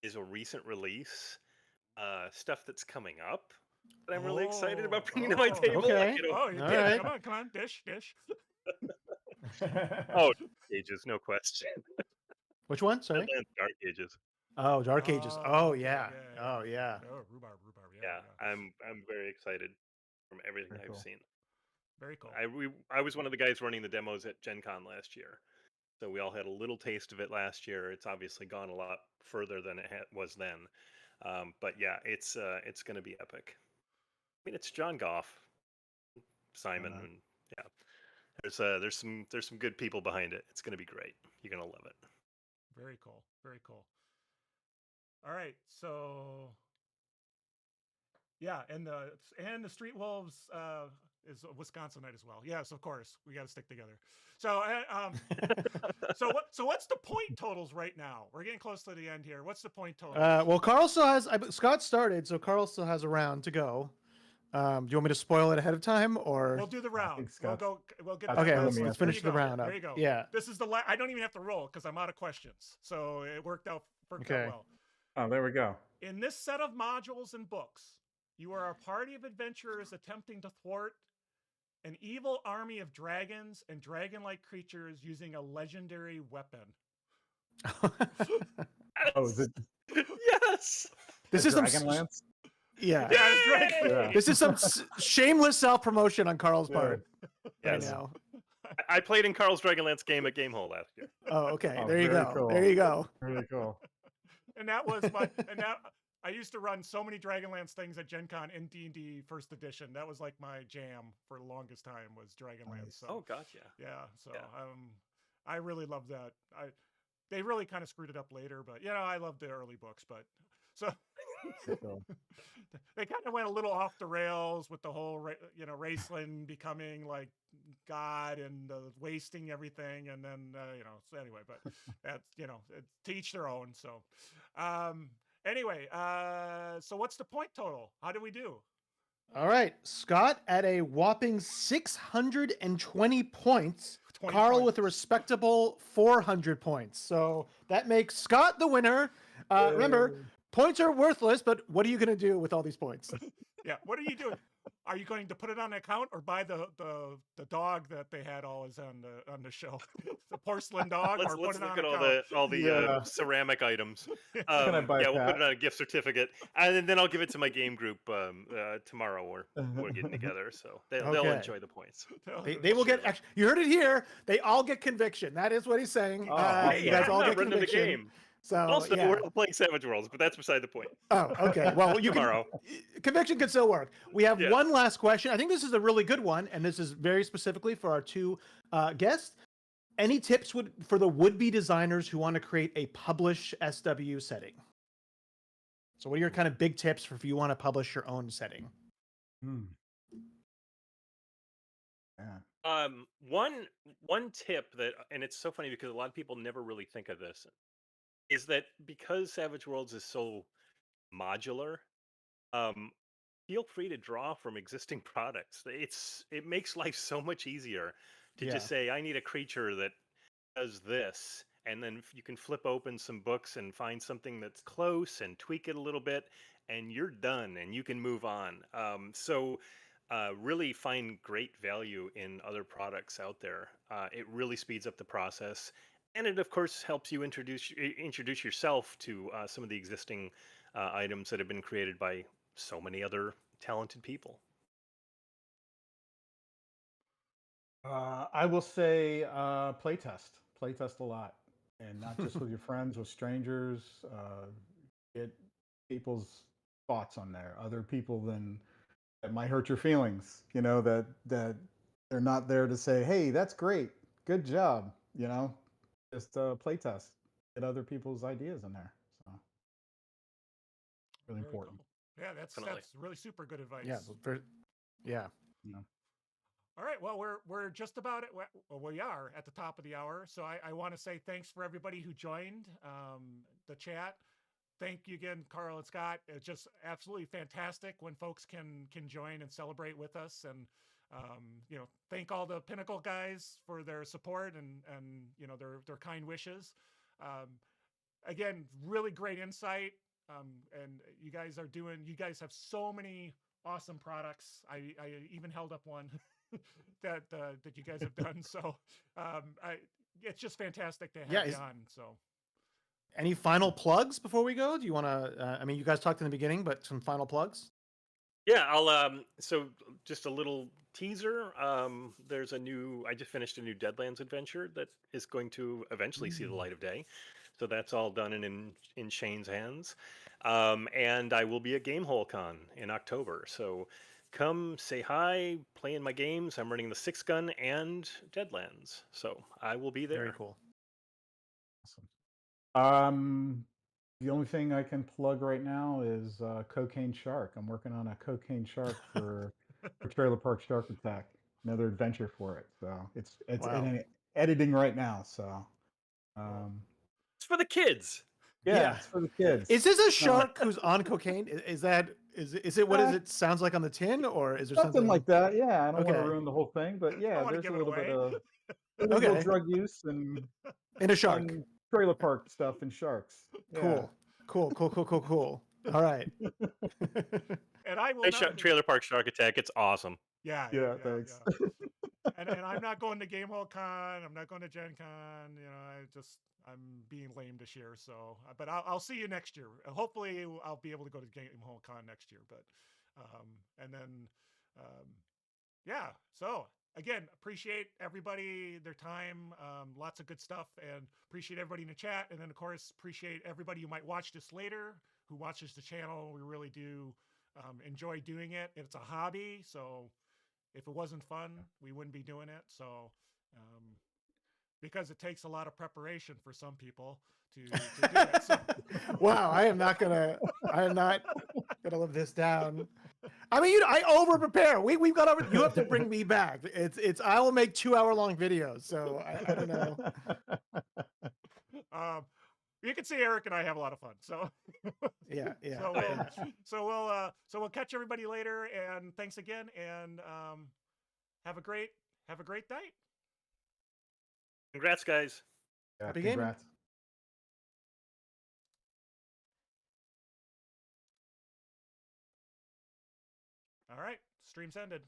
is a recent release, stuff that's coming up that I'm really excited about bringing to my table. okay. Like, Oh, All right. come on, dish. oh, Ages, no question. Which one? Sorry. Dark Ages. Oh, Dark Ages. Oh, Oh, okay, yeah. yeah. Oh, yeah. Oh, rhubarb. Yeah, Yeah. I'm very excited from everything Very I've cool. seen. Very cool. I was one of the guys running the demos at Gen Con last year. So we all had a little taste of it last year. It's obviously gone a lot further than it was then. But yeah, it's going to be epic. I mean, it's John Goff, Simon, and yeah, there's some good people behind it. It's going to be great. You're going to love it. Very cool. Very cool. All right, so yeah, and the Street Wolves is a Wisconsinite as well. Yes, of course, we got to stick together. So so what's the point totals right now? We're getting close to the end here. What's the point total? Well, Carl still has. Scott started, so Carl still has a round to go. Do you want me to spoil it ahead of time, or We'll do the round. think We'll Scott's- go. We'll get. Scott's okay? that. Let's, me let's up. finish There the you go. round up. There you go. Yeah. This is the I don't even have to roll because I'm out of questions, so it worked out Okay. well. Oh, there we go. In this set of modules and books, you are a party of adventurers attempting to thwart an evil army of dragons and dragon-like creatures using a legendary weapon. Oh, is it Yes. This is some Dragonlance? yeah. Yeah, it's dragon. Yeah. This is some shameless self-promotion on Carl's Yeah. part right Yes. now. I played in Carl's Dragonlance game at Gamehole last year. Oh, okay. Oh, There you very go. cool. There you go. Really cool. And that was I used to run so many Dragonlance things at Gen Con in D&D first edition. That was like my jam for the longest time was Dragonlance. Nice. So Oh, gotcha. yeah, so Yeah. I really love that. They really kind of screwed it up later, but I love the early books, but so Cool. they kind of went a little off the rails with the whole Raceland becoming like God and wasting everything, and then so anyway, but that's to each their own. So anyway, so what's the point total? How do we do? All right. Scott at a whopping 620 points. 20 Carl points. with a respectable 400 points. So that makes Scott the winner. Remember, points are worthless, but what are you going to do with all these points? Yeah, what are you doing? Are you going to put it on an account or buy the dog that they had always on the show, the porcelain dog, Let's or put it look on at account? all the Yeah. ceramic items. Can I buy Yeah, we'll that? put it on a gift certificate, and then I'll give it to my game group tomorrow. We're getting together, so they'll Okay. enjoy the points. They will get. You heard it here. They all get conviction. That is what he's saying. Oh, Hey, you guys I'm all not get running the conviction. game. So Also, yeah. we're playing Savage Worlds, but that's beside the point. Oh, okay. Well, you can. Tomorrow. Conviction can still work. We have Yeah. one last question. I think this is a really good one, and this is very specifically for our two guests. Any tips for the would-be designers who want to create a publish SW setting? So, what are your kind of big tips for if you want to publish your own setting? Yeah. One tip that, and it's so funny because a lot of people never really think of this, is that because Savage Worlds is so modular, feel free to draw from existing products. It makes life so much easier to Yeah. just say, I need a creature that does this, and then you can flip open some books and find something that's close and tweak it a little bit, and you're done, and you can move on. Really find great value in other products out there. It really speeds up the process, and it of course helps you introduce yourself to some of the existing items that have been created by so many other talented people. I will say playtest a lot, and not just with your friends, with strangers. Get people's thoughts on there. Other people that might hurt your feelings. That they're not there to say, "Hey, that's great, good job." Just playtest. Get other people's ideas in there. So really Very important. cool. Yeah, that's Definitely. really super good advice. Yeah. Yeah. All right, well, we're just about it. Well, we are at the top of the hour, so I want to say thanks for everybody who joined the chat. Thank you again, Carl and Scott. It's just absolutely fantastic when folks can join and celebrate with us, and thank all the Pinnacle guys for their support and their kind wishes. Again, really great insight, and you guys have so many awesome products. I even held up one that you guys have done. So it's just fantastic to have you on. So any final plugs before we go? Do you want to? I mean, you guys talked in the beginning, but some final plugs. Yeah, I'll so just a little teaser. I just finished a new Deadlands adventure that is going to eventually see the light of day. So that's all done and in Shane's hands. And I will be at Gamehole Con in October. So come say hi, play in my games. I'm running the 6-gun and Deadlands. So I will be there. Very cool. Awesome. The only thing I can plug right now is Cocaine Shark. I'm working on a Cocaine Shark for Trailer Park Shark Attack. Another adventure for it. So it's Wow. in editing right now. So It's for the kids. Yeah. It's for the kids. Is this a shark who's on cocaine? Is it what is it sounds like on the tin, or is there something like that? Yeah, I don't want Okay. to ruin the whole thing, but yeah, wanna there's a give it little bit away. of illegal Okay. drug use and in a shark? fun trailer park stuff and sharks. Yeah. Cool. All right. And I will Hey, not be- Trailer Park Shark Attack. It's awesome. Yeah, Yeah, thanks. yeah. And I'm not going to Gamehole Con. I'm not going to Gen Con. You know, I'm being lame this year. So, but I'll see you next year. Hopefully, I'll be able to go to Gamehole Con next year. But, and then, yeah. So again, appreciate everybody, their time. Lots of good stuff, and appreciate everybody in the chat. And then, of course, appreciate everybody who might watch this later, who watches the channel. We really do enjoy doing it. It's a hobby, so if it wasn't fun, we wouldn't be doing it. So, because it takes a lot of preparation for some people to do it. So. Wow, I am not gonna live this down. I mean, I over prepare. We've got over. You have to bring me back. It's. I will make 2-hour-long videos. So I don't know. You can see Eric and I have a lot of fun. So yeah. So we'll catch everybody later. And thanks again. And have a great night. Congrats, guys. Yeah, Happy gaming. congrats. All right. Stream's ended.